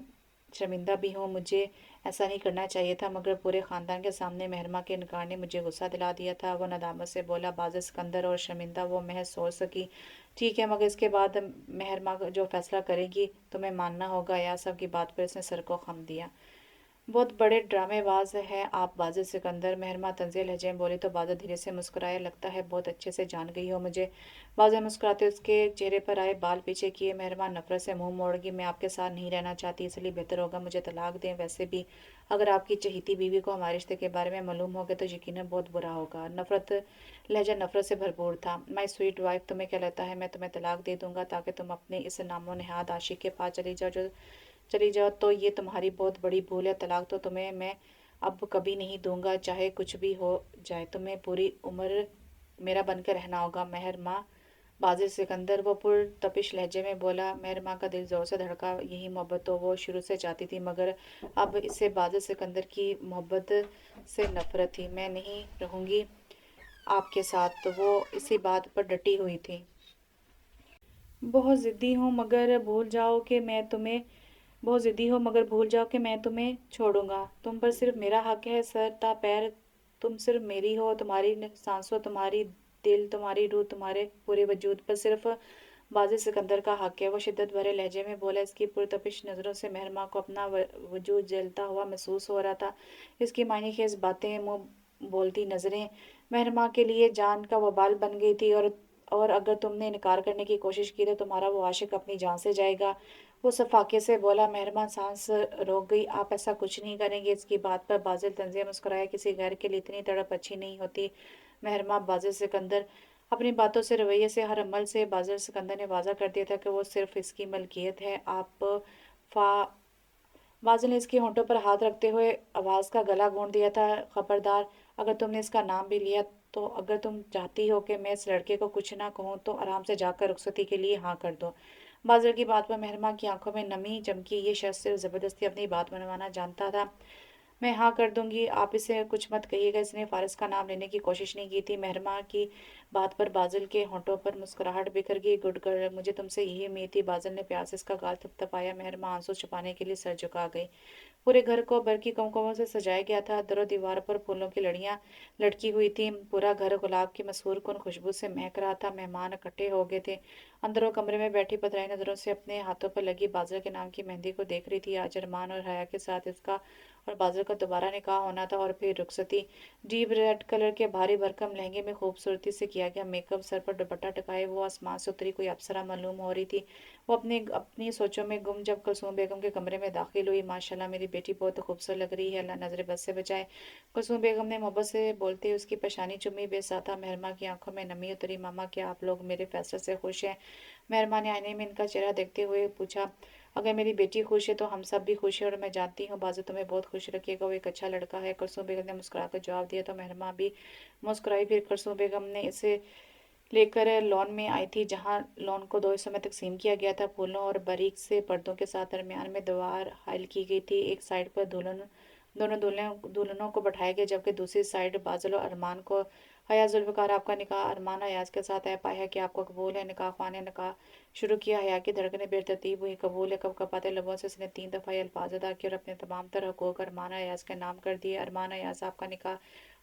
S1: शर्मिंदा भी हूँ। मुझे ऐसा नहीं करना चाहिए था, मगर पूरे ख़ानदान के सामने मेहरमा के इनकार ने मुझे गुस्सा दिला दिया था। वो नदामत से बोला। बाज़ सिकंदर और शर्मिंदा वो महज सोच सकी। ठीक है, मगर इसके बाद मेहरमा जो फैसला करेगी तुम्हें मानना होगा। या सब की बात पर इसने सर को खम दिया। बहुत बड़े ड्रामेबाज है आप बाज़ सिकंदर, मेहरमा तंज़िया लहजे में बोली तो बाज़ धीरे से मुस्कुराया। लगता है बहुत अच्छे से जान गई हो मुझे। बाज़ मुस्कुराते उसके चेहरे पर आए बाल पीछे किए। मेहरमा नफरत से मुंह मोड़ गई। मैं आपके साथ नहीं रहना चाहती, इसलिए बेहतर होगा मुझे तलाक दें। वैसे भी अगर आपकी चहेती बीवी को हमारे रिश्ते के बारे में मालूम हो गया तो यकीनन बहुत बुरा होगा। लहजा नफरत से भरपूर था। माई स्वीट वाइफ, तुम्हें क्या लगता है मैं तुम्हें तलाक दे दूंगा ताकि तुम अपने इस नामो नेहाद आशिक के पास चली जाओ? तो ये तुम्हारी बहुत बड़ी भूल है। तलाक तो तुम्हें मैं अब कभी नहीं दूंगा, चाहे कुछ भी हो जाए। तुम्हें पूरी उम्र मेरा बनकर रहना होगा। मेहरमा बाजिर सिकंदर वो पुरतपिश लहजे में बोला। मेहरमा का दिल जोर से धड़का। यही मोहब्बत तो वो शुरू से चाहती थी, मगर अब इससे बाजिर सिकंदर की मोहब्बत से नफरत थी। मैं नहीं रहूंगी आपके साथ, तो वो इसी बात पर डटी हुई थी। बहुत ज़िद्दी हूँ मगर भूल जाओ कि मैं तुम्हें बहुत ज़िद्दी हो मगर भूल जाओ कि मैं तुम्हें छोड़ूंगा। तुम पर सिर्फ मेरा हक है, सर ता पैर तुम सिर्फ मेरी हो। तुम्हारी सांसों, तुम्हारी दिल, तुम्हारी रूह, तुम्हारे पूरे वजूद पर सिर्फ बाजी सिकंदर का हक है। वो शिद्दत भरे लहजे में बोला। इसकी पुरतपिश नज़रों से मेहरमा को अपना वजूद जलता हुआ महसूस हो रहा था। इसकी मायने खेज बातें, मुंह बोलती नजरें मेहरमा के लिए जान का वबाल बन गई थी। और अगर तुमने इनकार करने की कोशिश की तो तुम्हारा वो आशिक अपनी जान से जाएगा। वो सफाके से बोला। मेहरमा सांस रोक गई। आप ऐसा कुछ नहीं करेंगे? इसकी बात पर बाजिल तंजिया मुस्कुराया। किसी गैर के लिए इतनी तड़प अच्छी नहीं होती। मेहरमा बाजिल सिकंदर अपनी बातों से, रवैये से, हर अमल से बाजिल सिकंदर ने वाजा कर दिया था कि वो सिर्फ इसकी मलकियत है। आप फा बाजिल ने इसके होंठों पर हाथ रखते हुए आवाज़ का गला घोंट दिया था। खबरदार, अगर तुमने इसका नाम भी लिया तो अगर तुम चाहती हो कि मैं इस लड़के को कुछ ना कहूँ तो आराम से जाकर रुखसती के लिए हाँ कर दो। बाजिल की बात पर मेहरमा की आंखों में नमी चमकी। ये शख्स सिर्फ जबरदस्ती अपनी बात मनवाना जानता था। मैं हाँ कर दूंगी, आप इसे कुछ मत कहिएगा। इसने फारिस का नाम लेने की कोशिश नहीं की थी। मेहरमा की बात पर बाजिल के होंठों पर मुस्कुराहट बिखर गई। गुड गर्ल, मुझे तुमसे यही उम्मीद थी। बाजिल ने प्यार से इसका गाल थपथपाया। मेहरमा आंसू छुपाने के लिए सर झुका गई। पूरे घर को बरकी कुमकुमों से सजाया गया था। दरों दीवार पर फूलों की लड़ियां लटकी हुई थी। पूरा घर गुलाब की मशहूर कुन खुशबू से महक रहा था। मेहमान इकट्ठे हो गए थे। अंदरों कमरे में बैठी पतराई नजरों से अपने हाथों पर लगी बाजरा के नाम की मेहंदी को देख रही थी। आज अरमान और हया के साथ इसका और बाजरा का दोबारा निकाह होना था, और फिर रुखसती। डीप रेड कलर के भारी भरकम लहंगे में खूबसूरती से किया गया मेकअप, सर पर दुपट्टा टकाए वो आसमान से उतरी कोई अप्सरा मालूम हो रही थी। वो अपनी अपनी सोचों में गुम जब कुलसूम बेगम के कमरे में दाखिल हुई। माशाल्लाह, मेरी बेटी बहुत खूबसूरत लग रही है, अल्लाह नजर बद से बचाए। कुलसूम बेगम ने मोहब्बत से बोलते हुए उसकी पेशानी चुम्मी। बेसाता मेहरमा की आंखों में नमी उतरी। मामा, क्या आप लोग मेरे फैसले से खुश हैं? मेहरमा ने आईने में इनका चेहरा देखते हुए पूछा। अगर मेरी बेटी खुश है तो हम सब भी खुश हैं, और मैं जानती हूँ बाजू तुम्हें बहुत खुश रखिएगा। वो एक अच्छा लड़का है। कुलसूम बेगम ने मुस्कुराकर जवाब दिया तो मेहरमा भी मुस्कुराई। फिर कुलसूम बेगम ने इसे लेकर लॉन में आई थी, जहां लॉन को 2 हिस्सों में तकसीम किया गया था। फूलों और बारीक से पर्दों के साथ दरमियान में दीवार हाइल की गई थी। एक साइड पर दुल्हन दोनों दुल्हनों को बैठाया गया, जबकि दूसरी साइड बादल और अरमान को। हया जुल्फ़िकार, आपका निकाह अरमान अयाज के साथ है, पाया है कि आपको कबूल है? निकाह ख्वान ने निकाह शुरू किया। हया की धड़कनें बेतरतीब हुई। कबूल है, कब कपाते लबों से उसने 3 दफ़ा ये अल्फाज अदा किए और अपने तमाम तर हकूक अरमान अयाज के नाम कर दिए। अरमान अयाज, आपका निकाह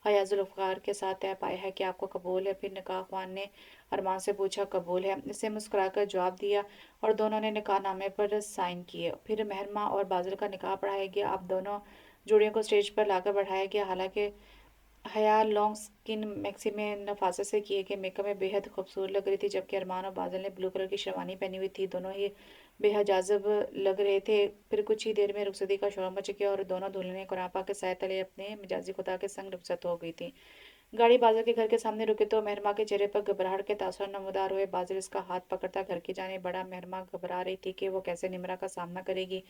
S1: हया जुल्फ़िकार के साथ है, पाया है कि आपको कबूल है? फिर निकाह ख्वान ने अरमान से पूछा। कबूल है, इससे मुस्कुराकर जवाब दिया और दोनों ने निकाहनामे पर साइन किए। फिर मेहरमा और बादल का निकाह पढ़ाया गया। अब दोनों जोड़ियों को स्टेज पर लाकर बढ़ाया गया। हालांकि हया लॉन्ग स्किन मैक्सी में नफासत से किए गए मेकअप में बेहद खूबसूरत लग रही थी, जबकि अरमान और बादल ने ब्लू कलर की शेरवानी पहनी हुई थी। दोनों ही बेहद जाज़ब लग रहे थे। फिर कुछ ही देर में रुखसती का शोर मच गया और दोनों दुल्हनें कुरान पाक के साए तले अपने मिजाजी खुदा के संग रुखसत हो गई थी। गाड़ी बादल के घर के सामने रुके तो मेहरमा के चेहरे पर घबराहट के तासुर नमूदार हुए। बादल इसका हाथ पकड़ता घर की जाने बढ़ा। मेहरमा घबरा रही थी कि वो कैसे निमरा का सामना करेगी।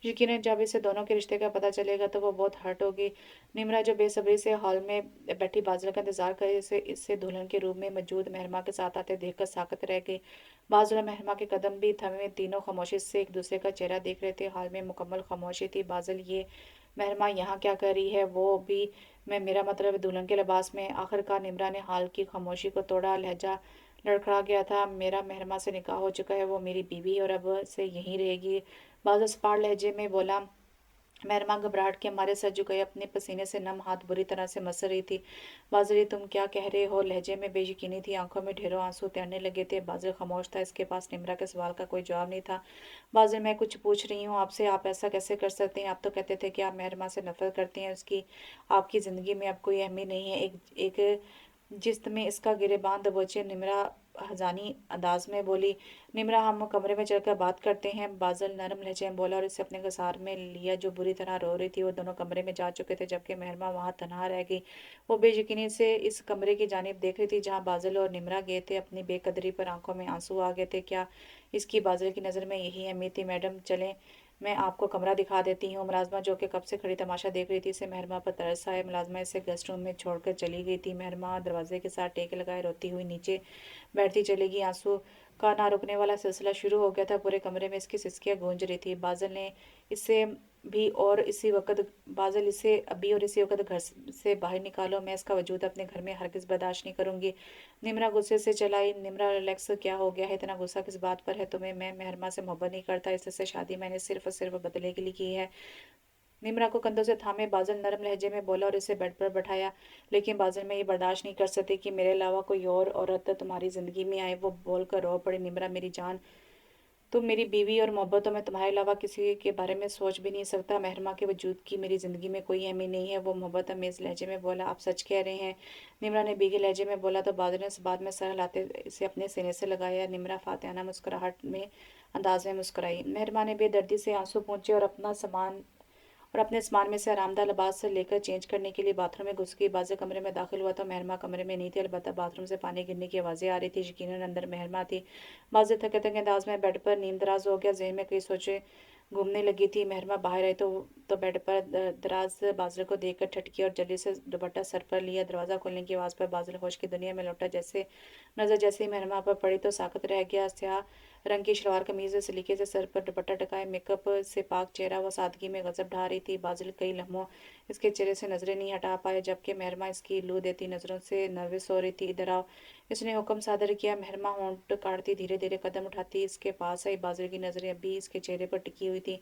S1: यकीनन जब इसे दोनों के रिश्ते का पता चलेगा तो वो बहुत हर्ट होगी। निमरा जो बेसब्री से हॉल में बैठी बादल का इंतजार करे, इसे इससे दुल्हन के रूप में मौजूद मेहरमा के साथ आते देखकर साकत रह गई। बादल और मेहरमा के कदम भी थमे, तीनों खामोशी से एक दूसरे का चेहरा देख रहे थे। हॉल में मुकम्मल खामोशी थी। बादल, ये मेहरमा यहाँ क्या कर रही है? वो भी मैं, मेरा मतलब दुल्हन के लिबास में। आखिरकार निमरा ने हाल की खामोशी को तोड़ा। लहजा लड़खड़ा गया था। मेरा मेहरमा से निकाह हो चुका है, वो मेरी बीवी है और अब से यहीं रहेगी। बादल सपाट लहजे में बोला। मेहरमा घबराहट के मारे सर झुकाए अपने पसीने से नम हाथ बुरी तरह से मस रही थी। बादल, तुम क्या कह रहे हो? लहजे में बेयकीनी थी, आंखों में ढेरों आंसू तैरने लगे थे। बादल खामोश था, इसके पास निमरा के सवाल का कोई जवाब नहीं था। बादल, मैं कुछ पूछ रही हूँ आपसे, आप ऐसा कैसे कर सकते हैं? आप तो कहते थे कि आप मेहरमा से नफरत करते हैं, उसकी आपकी ज़िंदगी में अब कोई अहमियत नहीं है। एक एक जिस्त में इसका गिरेबान दबोचे निमरा हजानी अंदाज में बोली। निमरा, हम कमरे में चलकर बात करते हैं, बादल नरम लहजे में बोला और इसे अपने गसार में लिया। जो बुरी तरह रो रही थी। वो दोनों कमरे में जा चुके थे, जबकि मेहरमा वहां तनहा रह गई। वो बेयकीनी से इस कमरे की जानिब देख रही थी जहां बादल और निमरा गए थे। अपनी बेकदरी पर आंखों में आंसू आ गए थे। क्या इसकी बादल की नज़र में यही अहमियत थी? मैडम चलें, मैं आपको कमरा दिखा देती हूँ। मुलाजमा जो कि कब से खड़ी तमाशा देख रही थी, इसे मेहरमा पर तरस आया। मुलाजमा इसे गेस्ट रूम में छोड़कर चली गई थी। मेहरमा दरवाजे के साथ टेक लगाए रोती हुई नीचे बैठती चलेगी। आंसू का ना रुकने वाला सिलसिला शुरू हो गया था। पूरे कमरे में इसकी सिसकियां गूंज रही थी। बादल ने इससे भी और इसी वक्त बादल, इसे अभी और इसी वक्त घर से बाहर निकालो, मैं इसका वजूद अपने घर में हरगिज बर्दाश्त नहीं करूंगी। निमरा गुस्से से चलाई। निमरा, रिलैक्स, क्या हो गया है? इतना गुस्सा किस बात पर है तुम्हें? मैं मेहरमा से मोहब्बत नहीं करता, इससे शादी मैंने सिर्फ और सिर्फ बदले के लिए की है। निमरा को कंधों से थामे बादल नरम लहजे में बोला और इसे बेड पर बैठाया। लेकिन बादल, मैं ये बर्दाश्त नहीं कर सकती कि मेरे अलावा कोई और औरत तुम्हारी जिंदगी में आए। वो बोलकर रो पड़ी। निमरा, मेरी जान, तुम मेरी बीवी और मोहब्बत हो, मैं तुम्हारे अलावा किसी के बारे में सोच भी नहीं सकता। मेहरमा के वजूद की मेरी जिंदगी में कोई अहमियत नहीं है, वो मोहब्बत अमेज लहजे में बोला। आप सच कह रहे हैं? निमरा ने भीगे लहजे में बोला। तो बादल ने इस बात में सर हिलाते इसे अपने सीने से लगाया। निमरा फातिहाना मुस्कुराहट में अंदाज में मुस्कुराई। मेहरमा ने बेदर्दी से आंसू पोंछे और अपने सामान में से आरामदाह लिबास से लेकर चेंज करने के लिए बाथरूम में घुस गई। बाजे कमरे में दाखिल हुआ तो मेहरमा कमरे में नहीं थी, अलबत्ता बाथरूम से पानी गिरने की आवाज़ें आ रही थी। यकीनन अंदर मेहरमा थी। बाजे थके थके अंदाज में बेड पर नींद दराज हो गया। जहन में कई सोचे घूमने लगी थी। मेहरमा बाहर आई तो बेड पर दराज बाजरे को देखकर ठटकी और जल्दी से दुपट्टा सर पर लिया। दरवाज़ा खोलने की आवाज़ पर बाजल होश की दुनिया में लौटा। जैसे ही मेहरमा पर पड़ी तो साकत रह गया। स्याह रंग की शलवार कमीज से सलीके से सर पर दुपट्टा टकाए, मेकअप से पाक चेहरा वो सादगी में गजब ढा रही थी। बादल कई लम्हों इसके चेहरे से नजरें नहीं हटा पाए, जबकि मेहरमा इसकी लू देती नजरों से नर्वस हो रही थी। इधर आओ, इसने हुक्म सादर किया। मेहरमा होंठ काटती धीरे धीरे कदम उठाती इसके पास आई। बादल की नजरें अभी इसके चेहरे पर टिकी हुई थी।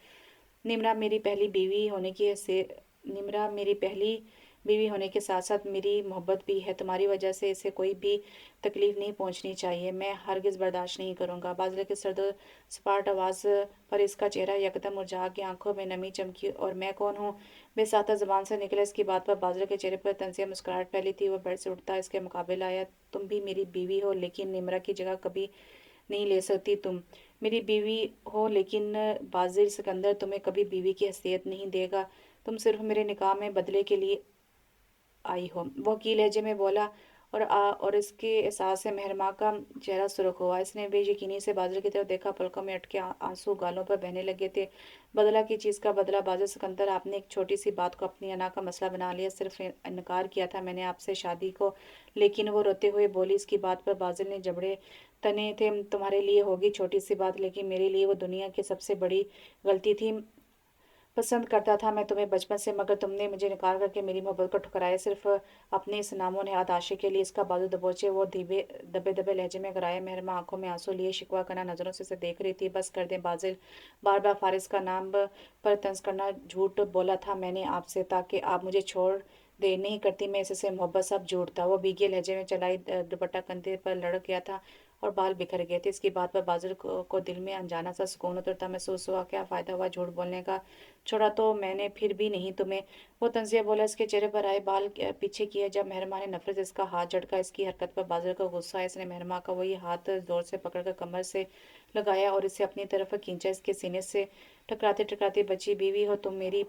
S1: निमरा मेरी पहली बीवी होने की से निमरा मेरी पहली बीवी होने के साथ साथ मेरी मोहब्बत भी है। तुम्हारी वजह से इसे कोई भी तकलीफ नहीं पहुंचनी चाहिए। मैं हरगिज बर्दाश्त नहीं करूंगा। बादल की सर्द सपाट आवाज़ पर इसका चेहरा यकदम मुरझा गया, आंखों में नमी चमकी। और मैं कौन हूँ? बेसाता जबान से निकले। इसकी बात पर बादल के चेहरे पर तंजिया मुस्कुराहट फैली थी। वह बेड से उठता इसके मुकाबले आया। तुम भी मेरी बीवी हो, लेकिन निमरा की जगह कभी नहीं ले सकती। तुम मेरी बीवी हो, लेकिन बाजिर सिकंदर तुम्हें कभी बीवी की हैसियत नहीं देगा। तुम सिर्फ मेरे निकाह में बदले के लिए आई हो, वो की लहजे में बोला। और इसके एहसास से मेहरमा का चेहरा सुर्ख हुआ। इसने बेयकीनी से बादल की तरफ देखा। पलकों में अटके आंसू गालों पर बहने लगे थे। बदला की चीज़ का बदला। बादल सिकंदर, आपने एक छोटी सी बात को अपनी अना का मसला बना लिया। सिर्फ इनकार किया था मैंने आपसे शादी को। लेकिन वो रोते हुए बोली। इसकी बात पर बादल ने जबड़े तने थे। तुम्हारे लिए होगी छोटी सी बात, लेकिन मेरे लिए वो दुनिया की सबसे बड़ी गलती थी। पसंद करता था मैं तुम्हें बचपन से, मगर तुमने मुझे निकाल करके मेरी मोहब्बत को ठुकराया, सिर्फ अपने इस नामो नेहाद आशिक के लिए। इसका बाजू दबोचे वो धीबे दबे दबे लहजे में कराए। मेहरमा आंखों में आंसू लिए शिकवा करना नजरों से उसे देख रही थी। बस कर दे बाजिल, बार बार फारिस का नाम पर तंज करना। झूठ बोला था मैंने आपसे ताकि आप मुझे छोड़ दे, नहीं करती मैं इससे मोहब्बत, सब झूठ था। वो भीगे लहजे में चलाई, दुपट्टा कंधे पर लड़क गया था और बाल बिखर गए थे। इसकी बात पर बाजिल को दिल में अनजाना सा सुकून उतरता महसूस हुआ। क्या फायदा हुआ झूठ बोलने का, छोड़ा तो मैंने फिर भी नहीं तुम्हें। वो तंजिया बोला, इसके चेहरे पर आए बाल पीछे किए। जब मेहरमा ने नफरत से इसका हाथ झटका, इसकी हरकत पर बाजिल का गुस्सा है। इसने मेहरमा का वही हाथ जोर से पकड़कर कमर से लगाया और इसे अपनी तरफ खींचा। इसके सीने से टकराते टकराते, बची बीवी हो तुम मेरी,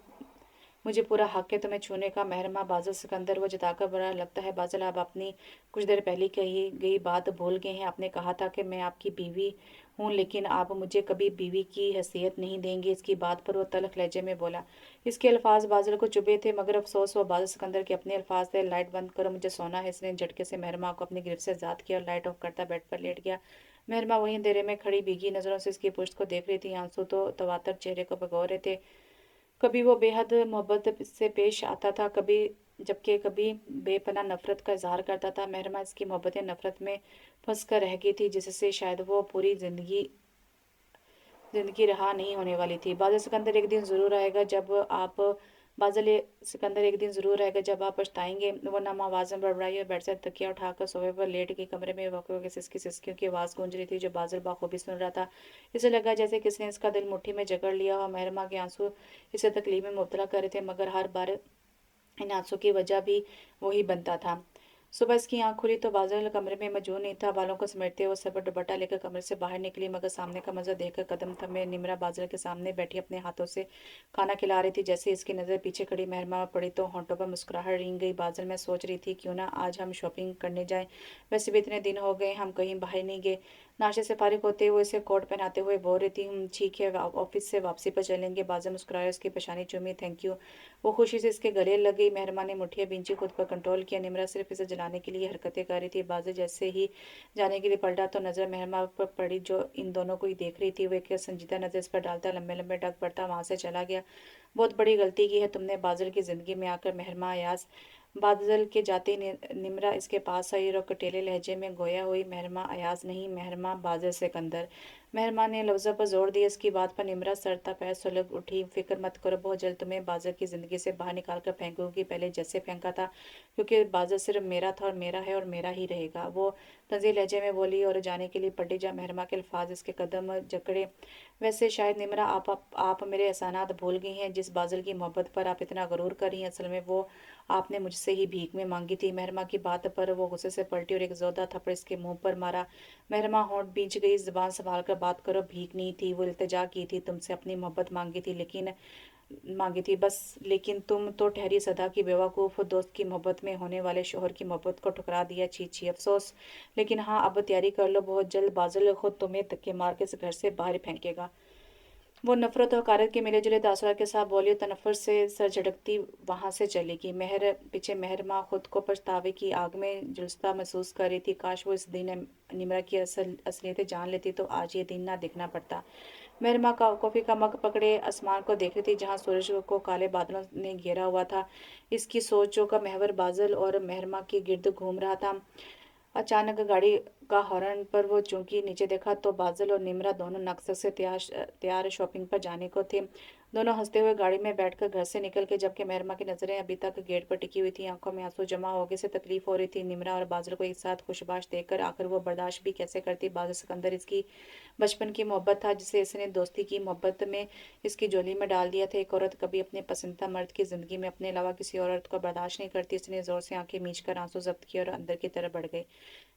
S1: मुझे पूरा हक है तुम्हें छूने का। मेहरमा बाजिल सिकंदर, वो जताकर बड़ा लगता है बाजिल, आप अपनी कुछ देर पहले कही गई बात भूल गए हैं। आपने कहा था कि मैं आपकी बीवी हूँ, लेकिन आप मुझे कभी बीवी की हैसियत नहीं देंगे। इसकी बात पर वो तल्ख लहजे में बोला। इसके अल्फाज बाजिल को चुभे थे, मगर अफसोस वो बाजिल सिकंदर के अपने अल्फाज थे। लाइट बंद करो, मुझे सोना है। इसने झटके से मेहरमा को अपनी गिरफ्त से आजाद किया और लाइट ऑफ करता बेड पर लेट गया। मेहरमा वहीं अंधेरे में खड़ी भीगी नजरों से इसकी पुश्त को देख रही थी। आंसू तो तवातर चेहरे को भिगो रहे थे। कभी वो बेहद मोहब्बत से पेश आता था, कभी जबकि कभी बेपनाह नफरत का इजहार करता था। मेहरमा इसकी मोहब्बतें नफरत में फंस कर रह गई थी, जिससे शायद वो पूरी जिंदगी जिंदगी रहा नहीं होने वाली थी। बादल सिकंदर एक दिन जरूर आएगा जब आप बादल सिकंदर एक दिन जरूर आएगा जब आप पछताएंगे। वो नम आवाज में बड़बड़ाई और बेड से तकिया उठाकर सोफे पर लेट गई। कमरे में वक्रों के सिसकी सिसकियों की आवाज गूंज रही थी, जो बादल बाखूबी सुन रहा था। इसे लगा जैसे किसी ने इसका दिल मुट्ठी में जकड़ लिया और मेहरमा के आंसू इसे तकलीफ में मुब्तला कर रहे थे, मगर हर बार इन हादसों की वजह भी वही बनता था। सुबह इसकी आंख खुली तो बादल कमरे में मौजूद नहीं था। बालों को समेटते हुए सर पर दुपट्टा लेकर कमरे से बाहर निकली, मगर सामने का मंजर देखकर कदम थमे। निमरा बादल के सामने बैठी अपने हाथों से खाना खिला रही थी। जैसे इसकी नज़र पीछे खड़ी मेहरमा पर पड़ी तो होंठों पर मुस्कुराहट रेंग गई। बादल, मैं सोच रही थी क्यों ना आज हम शॉपिंग करने जाएं, वैसे भी इतने दिन हो गए हम कहीं बाहर नहीं गए। नाश्ते से फारिग होते हुए इसे कोट पहनाते हुए बोल रही थी। ठीक है, ऑफिस से वापसी पर चलेंगे। बादल मुस्कुराया, उसकी पेशानी चूमी। Thank you. वो खुशी से इसके गले लग गई। मेहरमा ने मुठियां बींची, खुद पर कंट्रोल किया। निमरा सिर्फ इसे जलाने के लिए हरकतें कर रही थी। बादल जैसे ही जाने के लिए पलटा तो नजर मेहरमा पर पड़ी, जो इन दोनों को ही देख रही थी। वो एक संजीदा नजर इस पर डालता लंबे लंबे डग पड़ता वहां से चला गया। बहुत बड़ी गलती की है तुमने बादल की जिंदगी में आकर। मेहरमा अयाज बादल के जाते ही निमरा इसके पास आई और कटेले लहजे में गोया हुई, मेहरमा अयाज नहीं, मेहरमा बादल सिकंदर। मेहरमा ने लफ्ज़ों पर जोर दिया। इसकी बात पर निमरा सरता पैर सुलग उठी। फिक्र मत करो, बहुत जल्द तुम्हें बादल की जिंदगी से बाहर निकाल कर फेंकूंगी, पहले जैसे फेंका था, क्योंकि बादल सिर्फ मेरा था और मेरा है और मेरा ही रहेगा। वो तंजी लहजे में बोली और जाने के लिए पड़ी। जब मेहरमा के अल्फाज इसके कदम जकड़े, वैसे शायद निमरा आप मेरे एहसानात भूल गई हैं। जिस बादल की मोहब्बत पर आप इतना गरूर कर रही हैं, असल में वो आपने मुझसे ही भीख में मांगी थी। मेहरमा की बात पर वो गुस्से से पलटी और एक जोरदार थप्पड़ इसके मुंह पर मारा। मेहरमा होंठ बींच गई, जुबान संभाल कर बात करो। भीख नहीं थी, वो इल्तिजा की थी, तुमसे अपनी मोहब्बत मांगी थी बस। लेकिन तुम तो ठहरी सदा की बेवकूफ़, दोस्त की मोहब्बत में होने वाले शोहर की मोहब्बत को ठुकरा दिया। छी छी, अफसोस। लेकिन हाँ, अब तैयारी कर लो, बहुत जल्द बादल खुद तुम्हें धक्के मार के इस घर से बाहर फेंकेगा। वो नफरत और हकारत के मिले जुले तासुरात के साथ बोली और तनफ्फुर से सर झटकती वहां से चली गई। मेहर माँ खुद को पछतावे की आग में झुलसता महसूस कर रही थी। काश वो इस दिन निमरा की असलियत जान लेती तो आज ये दिन ना दिखना पड़ता। मेहरमा का कॉफी का मग पकड़े आसमान को देख रही थी, जहाँ सूरज को काले बादलों ने घेरा हुआ था। इसकी सोचों का महवर बादल और मेहरमा के गिर्द घूम रहा था। अचानक गाड़ी का हॉर्न पर वो चौंकी, नीचे देखा तो बादल और निमरा दोनों नक्सर से तैयार शॉपिंग पर जाने को थे। दोनों हंसते हुए गाड़ी में बैठकर घर से निकल के, जबकि मेहरमा की नजरें अभी तक गेट पर टिकी हुई थी। आंखों में आंसू जमा हो गए से तकलीफ हो रही थी। निमरा और बादल को एक साथ खुशबाश देखकर आखिर वो बर्दाश्त भी कैसे करती। बादल सिकंदर इसकी बचपन की मोहब्बत था, जिसे इसने दोस्ती की मोहब्बत में इसकी झोली में डाल दिया था। एक औरत कभी अपने पसंदीदा मर्द की जिंदगी में अपने अलावा किसी और औरत को बर्दाश्त नहीं करती। इसने जोर से आंखें मीच कर आंसू जब्त किए और अंदर की तरफ बढ़ गई।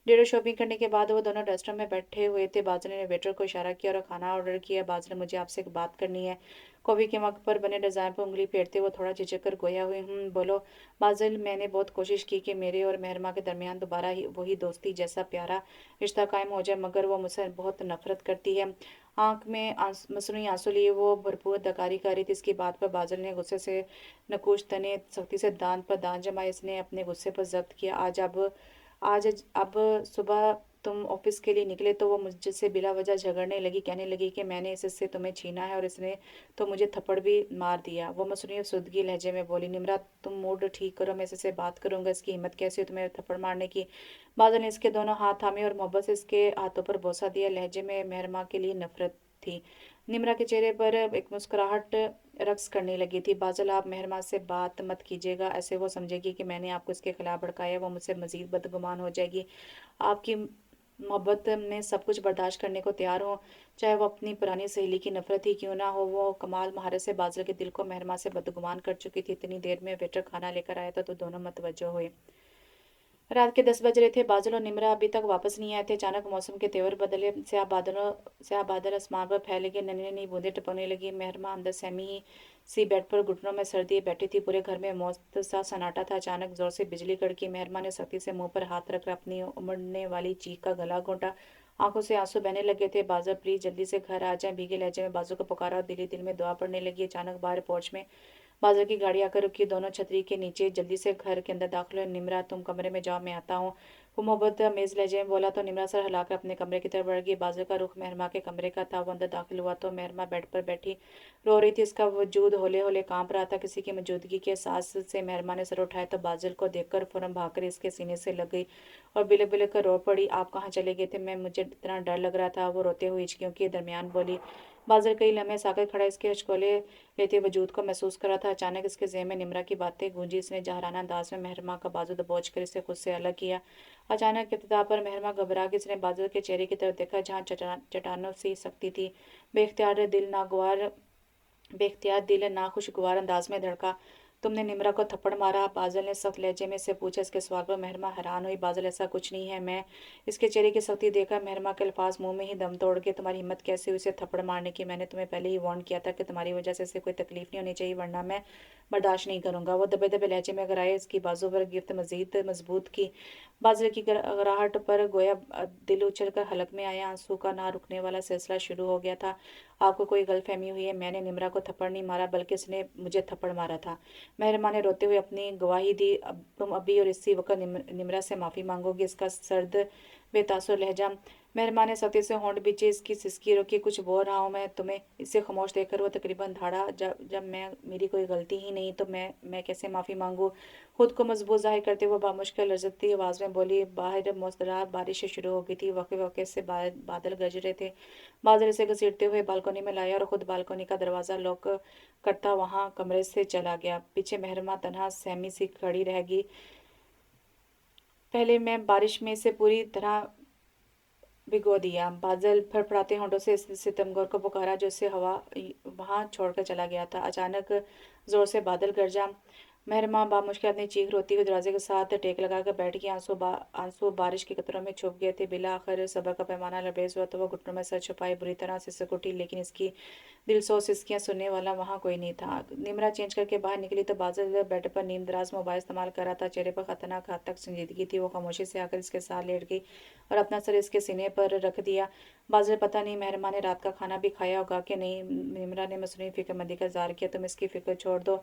S1: डेढ़ शॉपिंग करने के बाद वो दोनों रेस्टोरेंट में बैठे हुए थे। बादल ने वेटर को इशारा किया और खाना ऑर्डर किया। बादल, मुझे आपसे एक बात करनी है। कॉफी के मग पर बने डिजाइन पर उंगली फेरते वो थोड़ा झिझक कर गोया हुए। बोलो बादल, मैंने बहुत कोशिश की कि मेरे और मेहरमा के दरमियान दोबारा ही वही दोस्ती जैसा प्यारा रिश्ता कायम हो जाए, मगर वो मुझसे बहुत नफरत करती है। आंख में मसनूई आंसू लिए वो भरपूर दकारी कर रही थी। इसकी बात पर बादल ने गुस्से से नकुश तने सख्ती से दांत पर दांत जमाए। इसने अपने गुस्से पर जब्त किया। आज अब सुबह तुम ऑफिस के लिए निकले तो वो मुझसे बिला वजह झगड़ने लगी, कहने लगी कि मैंने इससे तुम्हें छीना है और इसने तो मुझे थप्पड़ भी मार दिया। वो मसरूफ़ सुदगी लहजे में बोली, निम्रा तुम मूड ठीक करो, मैं इससे बात करूंगा, इसकी हिम्मत कैसी है तुम्हें थप्पड़ मारने की। बादल ने इसके दोनों हाथ थामे और मोहब्बत से इसके हाथों पर बोसा दिया। लहजे में मेहरमा के लिए नफरत थी। निम्रा के चेहरे पर एक मुस्कुराहट रक्स करने लगी थी। बादल आप मेहरमा से बात मत कीजिएगा, ऐसे वो समझेगी कि मैंने आपको इसके खिलाफ भड़काया, वो मुझसे मजीद बदगुमान हो जाएगी। आपकी मोहब्बत में सब कुछ बर्दाश्त करने को तैयार हो, चाहे वो अपनी पुरानी सहेली की नफरत ही क्यों ना हो। वो कमाल महारत से बादल के दिल को मेहरमा से बदगुमान कर चुकी थी। इतनी देर में वेटर खाना लेकर आया था तो दोनों मतवज्जो हुए। रात के 10 बज रहे थे। बादल और निमरा अभी तक वापस नहीं आए थे। अचानक मौसम के तेवर बदले। स्याह बादल आसमान पर फैल गए। नन्ही नन्ही बूंदें टपकने लगी। मेहरमा अंदर सहमी सी बेड पर घुटनों में सर्दी बैठी थी। पूरे घर में मौत सा सन्नाटा था। अचानक जोर से बिजली कड़की। मेहरमा ने सख्ती से मुंह पर हाथ रखकर अपनी उमड़ने वाली चीख का गला घोंटा। आंखों से आंसू बहने लगे थे। बादल प्लीज जल्दी से घर आ जाए, भीगे लहजे में बाजू को पुकारा और दिली दिल में दुआ पड़ने लगी। अचानक बाहर पोर्च में बादल की गाड़ी आकर रुकी। दोनों छतरी के नीचे जल्दी से घर के अंदर दाखिल हुए। निमरा तुम कमरे में जाओ, मैं आता हूँ, वो मोहब्बत मेज लहजे में बोला तो निमरा सर हिलाकर अपने कमरे की तरफ बढ़ गई। बादल का रुख मेहरमा के कमरे का था। वो अंदर दाखिल हुआ तो मेहरमा बेड पर बैठी रो रही थी। इसका वजूद होले होले कांप रहा था। किसी की मौजूदगी के एहसास से मेहरमा ने सर उठाया तो बादल को देखकर फौरन भागकर इसके सीने से लग गई और बिलक बिलक कर रो पड़ी। आप कहाँ चले गए थे? मुझे इतना डर लग रहा था, वो रोते हुए हिचकियों के दरमियान बोली। बादल कई लम्हे साकर खड़ा इसके हचकोले लेते वजूद को महसूस करा था। अचानक इसके ज़हन में निमरा की बातें गूंजी। इसने जहराना अंदाज में मेहरमा का बाजू दबोच कर इसे खुद से अलग किया। अचानक इब्तिदा पर मेहरमा घबरा गई। इसने बादल के चेहरे की तरफ देखा जहाँ चट्टानों सी सख्ती थी। बेख्तियार दिल नागवार बेख्तियार दिल नाखुशगवार अंदाज में धड़का। तुमने निमरा को थप्पड़ मारा? बादल ने सख्त लहजे में से पूछा। इसके सवाल पर मेहरमा हैरान हुई। बादल ऐसा कुछ नहीं है। मैं इसके चेहरे की सख्ती देखकर मेहरमा के अल्फाज मुंह में ही दम तोड़ गए। तुम्हारी हिम्मत कैसे हुई उसे थप्पड़ मारने की? मैंने तुम्हें पहले ही वार्न किया था कि तुम्हारी वजह से इसे कोई तकलीफ नहीं होनी चाहिए, वरना मैं बर्दाश्त नहीं करूंगा। वो दबे दबे लहजे में गराए। इसकी बाजू पर गिरफ्त मजीद मजबूत की। बादल की गराहट पर गोया दिल उछल कर हलक में आया। आंसू का ना रुकने वाला सिलसिला शुरू हो गया था। आपको कोई गलतफहमी हुई है। मैंने निमरा को थप्पड़ नहीं मारा, बल्कि इसने मुझे थप्पड़ मारा था। मेहरमा ने रोते हुए अपनी गवाही दी। अब तुम अभी और इसी वक्त निमरा से माफ़ी मांगोगी? इसका सर्द बेतासुर लहजा। मेहरमा ने सती से होंठ बीचे। इसकी सिसकी रोकी। कुछ बोल रहा हूँ मैं तुम्हें। इसे खामोश देखकर वो तकरीबन धाड़ा। जब जब मैं मेरी कोई गलती ही नहीं तो मैं कैसे माफ़ी मांगू? खुद को मजबूत जाहिर करते हुए बामुश्किल लर्जती आवाज़ में बोली। बाहर मौसरार बारिश शुरू हो गई थी। वक्फे वक्फे से बादल गरज रहे थे। बादल से घसीटते हुए बालकनी में लाया और खुद बालकनी का दरवाज़ा लॉक करता वहां कमरे से चला गया। पीछे मेहरमा तनहा सहमी सी खड़ी रह गई। पहले मैं बारिश में से पूरी तरह भिगो दिया। बादल फड़फड़ाते होंठों से सितमगौर को पुकारा जो उसे हवा वहां छोड़कर चला गया था। अचानक जोर से बादल गरजा। मेहरमा बामुश्किल अपनी चीख रोती हुई दरवाजे के साथ टेक लगाकर बैठ गई। आंसू बारिश के कतरों में छुप गए थे। बिला आखिर सब्र का पैमाना लबरेज हुआ तो वह घुटनों में सर छुपाए बुरी तरह से सिसक उठी, लेकिन इसकी दिल सौ सिसकियां सुनने वाला वहां कोई नहीं था। निमरा चेंज करके बाहर निकली तो बादल बेड पर नींद दराज मोबाइल इस्तेमाल कर रहा था। चेहरे पर खतरनाक हद तक संजीदगी थी। वो खामोशी से आकर इसके साथ लेट गई और अपना सर इसके सीने पर रख दिया। बादल पता नहीं मेहरमा ने रात का खाना भी खाया होगा कि नहीं। निमरा ने मसनूई फिक्रमंदी का इज़हार किया। तुम इसकी फिक्र छोड़ दो,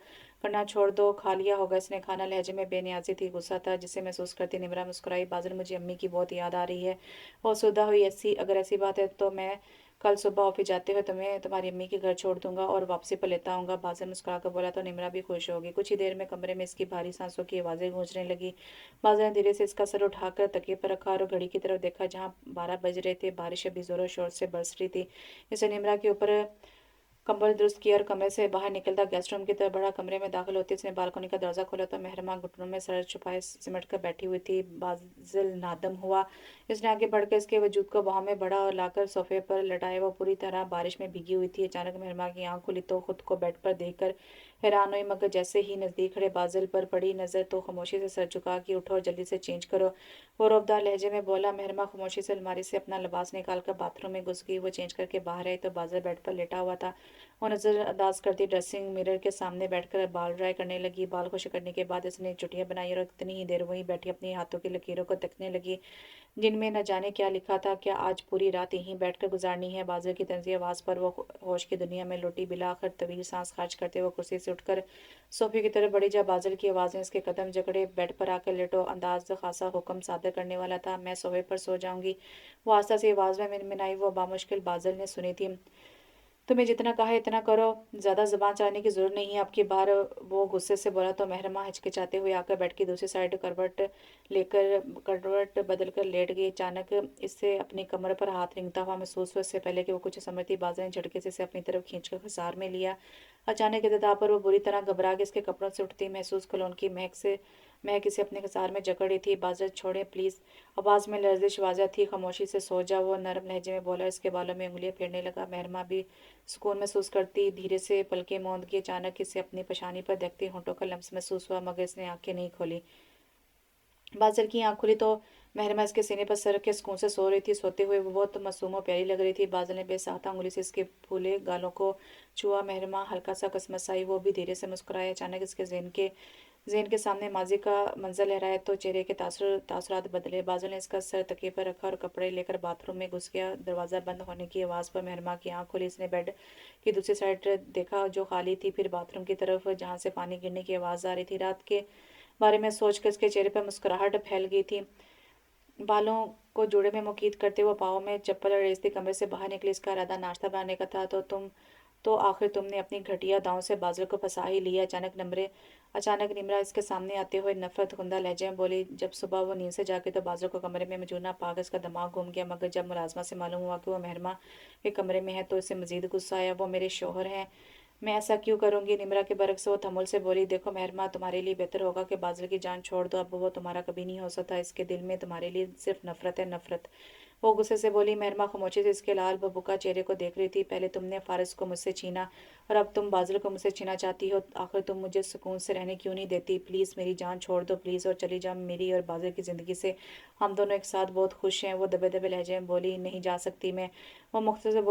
S1: करना छोड़ दो, खा लिया होगा इसने खाना। लहजे में बेनियाजी थी, गुस्सा था जिसे महसूस करती निमरा मुस्कुराई। बादल मुझे अम्मी की बहुत याद आ रही है। वो सुधा हुई। अगर ऐसी बात है तो मैं कल सुबह ऑफिस जाते हुए तुम्हें तुम्हारी अम्मी के घर छोड़ दूंगा और वापसी पर लेता आऊंगा। बादल मुस्कुरा कर बोला तो निमरा भी खुश होगी। कुछ ही देर में कमरे में इसकी भारी सांसों की आवाज़ें गूंजने लगी। बादल ने धीरे से इसका सर उठाकर तकिए पर रखा और घड़ी की तरफ देखा जहाँ 12 बज रहे थे। बारिश अभी जोरों शोर से बरस रही थी। इसे निमरा के ऊपर कंबल दुरुस्त किया और कमरे से बाहर निकलता गेस्ट रूम की तरफ बढ़ा। कमरे में दाखिल होते इसने बालकनी का दरवाजा खोला तो मेहरमा घुटनों में सर छुपाए सिमट कर बैठी हुई थी। बादल नादम हुआ। इसने आगे बढ़कर इसके वजूद को बाहों में बढ़ा और लाकर सोफे पर लटाया। वो पूरी तरह बारिश में भीगी हुई थी। अचानक मेहरमा की आंख खुली तो खुद को बेड पर देखकर हैरान हुई, मगर जैसे ही नजदीक खड़े बादल पर पड़ी नजर तो खामोशी से सर झुका कि उठो और जल्दी से चेंज करो। वो रौबदार लहजे में बोला। मेहरमा खामोशी से अलमारी से अपना लिबास निकालकर बाथरूम में घुस गई। वो चेंज करके बाहर आई तो बादल बेड पर लेटा हुआ था। वो नज़रअंदाज करती ड्रेसिंग मिरर के सामने बैठकर बाल ड्राई करने लगी। बाल खुश करने के बाद इसने चुटियां बनाई और इतनी ही देर वहीं बैठी अपने हाथों की लकीरों को तकने लगी जिनमें न जाने क्या लिखा था। क्या आज पूरी रात यहीं बैठकर गुजारनी है? बादल की तंजी आवाज़ पर वो होश की दुनिया में लौटी। बिला आखिर तवील सांस खर्च करते हुए कुर्सी से उठकर सोफे की तरफ बढ़ी। जब बादल की आवाज़ ने इसके कदम जकड़े। बेड पर आकर लेटो। अंदाज खासा हुक्म सादर करने वाला था। मैं सोफे पर सो जाऊंगी। वो आस्ता सी आवाज़ में मिनमिनाई। वो बामुश्किल बादल ने सुनी थी। तुम्हें जितना कहा है इतना करो, ज़्यादा ज़बान चलाने की ज़रूरत नहीं है आपकी बार। वो गुस्से से बोला तो महरमा हिचकिचाते हुए आकर बेड की दूसरी साइड करवट बदल कर लेट गई। अचानक इससे अपनी कमर पर हाथ रेंगता हुआ महसूस हुआ। इससे पहले कि वो कुछ समझती, बादल ने झटके से इसे अपनी तरफ खींचकर खसार में लिया। अचानक इब्तदा पर वो बुरी तरह घबरा के इसके कपड़ों से उठती महसूस कलोन की महक इसे अपने कसार में जकड़ रही थी। बादल छोड़े प्लीज़। आवाज़ में लर्जिश वाज़ा थी। खामोशी से सो जा, वो नरम लहजे में बोला। इसके बालों में उंगलियां फेरने लगा। महरमा भी सुकून महसूस करती धीरे से पलकें मौंद की। अचानक इसे अपनी पेशानी पर देखते होंठों का लम्स महसूस हुआ, मगर इसने आंखें नहीं खोली। बादल की आंख खुली तो महरमा इसके सीने पर सर के सुकून से सो रही थी। सोते हुए वो बहुत मासूम और प्यारी लग रही थी। बादल ने बेसाख्ता उंगली से इसके फूले गालों को छुआ। महरमा हल्का सा कसमसाई। वो भी धीरे से मुस्कुराया। अचानक इसके ज़हन के सामने माजी का मंजर लहराया तो चेहरे के तासुरात बदले। बादल ने इसका सर तकिए पर रखा और कपड़े लेकर बाथरूम में घुस गया। दरवाज़ा बंद होने की आवाज़ पर महरमा की आंख खुली। इसने बेड की दूसरी साइड देखा जो खाली थी, फिर बाथरूम की तरफ जहाँ से पानी गिरने की आवाज़ आ रही थी। रात के बारे में सोचकर इसके चेहरे पर मुस्कुराहट फैल गई थी। बालों को जोड़े में मुकीद करते हुए पाँव में चप्पल रेजती कमरे से बाहर निकली। इसका इरादा नाश्ता बनाने का था तो आखिर तुमने अपनी घटिया दांव से बादल को फंसा ही लिया। अचानक निमरा इसके सामने आते हुए नफरत खुंदा लहजे में बोली। जब सुबह वो नींद से जागी तो बादल को कमरे में मौजूद ना पाकर इसका दिमाग घूम गया, मगर जब मुलाजमा से मालूम हुआ कि वो महरमा के कमरे में है तो इसे मजीद गुस्सा आया। वो मेरे शोहर हैं, मैं ऐसा क्यों करूंगी? निमरा के बरक्स वो थमुल से बोली। देखो महरमा, तुम्हारे लिए बेहतर होगा कि बादल की जान छोड़ दो। अब वो तुम्हारा कभी नहीं हो सकता। इसके दिल में तुम्हारे लिए सिर्फ नफरत है, नफरत। वो गुस्से से बोली। महरमा खामोशी से इसके लाल बबूका चेहरे को देख रही थी। पहले तुमने फारिस को मुझसे छीना और अब तुम बादल को मुझसे छीना चाहती हो। आखिर तुम मुझे सुकून से रहने क्यों नहीं देती? प्लीज़ मेरी जान छोड़ दो प्लीज़, और चली जा मेरी और बादल की ज़िंदगी से। हम दोनों एक साथ बहुत खुश हैं। वो दबे दबे लहजे में बोली। नहीं जा सकती मैं। वो मुख्तसर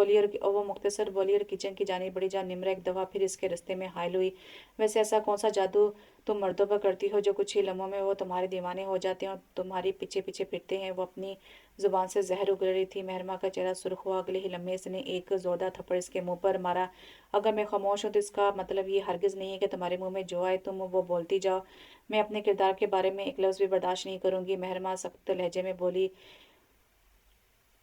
S1: बोली और किचन की जानी बढ़ी। जहाँ निमरा एक दफ़ा फिर इसके रास्ते में हायल हुई। वैसे ऐसा कौन सा जादू तुम मर्दों पर करती हो जो कुछ ही लम्हों में वो तुम्हारे दीवाने हो जाते हैं और तुम्हारी पीछे पीछे फिरते हैं? वो अपनी जुबान से जहर उगल रही थी। महरमा का चेहरा सुर्ख हुआ। अगले ही लम्हे इसने एक जोरदार थप्पड़ इसके मुंह पर मारा। अगर मैं खामोश हूँ तो इसका मतलब ये हरगिज़ नहीं है कि तुम्हारे मुंह में जो आए तुम वो बोलती जाओ। मैं अपने किरदार के बारे में एक लफ्ज़ भी बर्दाश्त नहीं करूंगी, महरमा सख्त लहजे में बोली।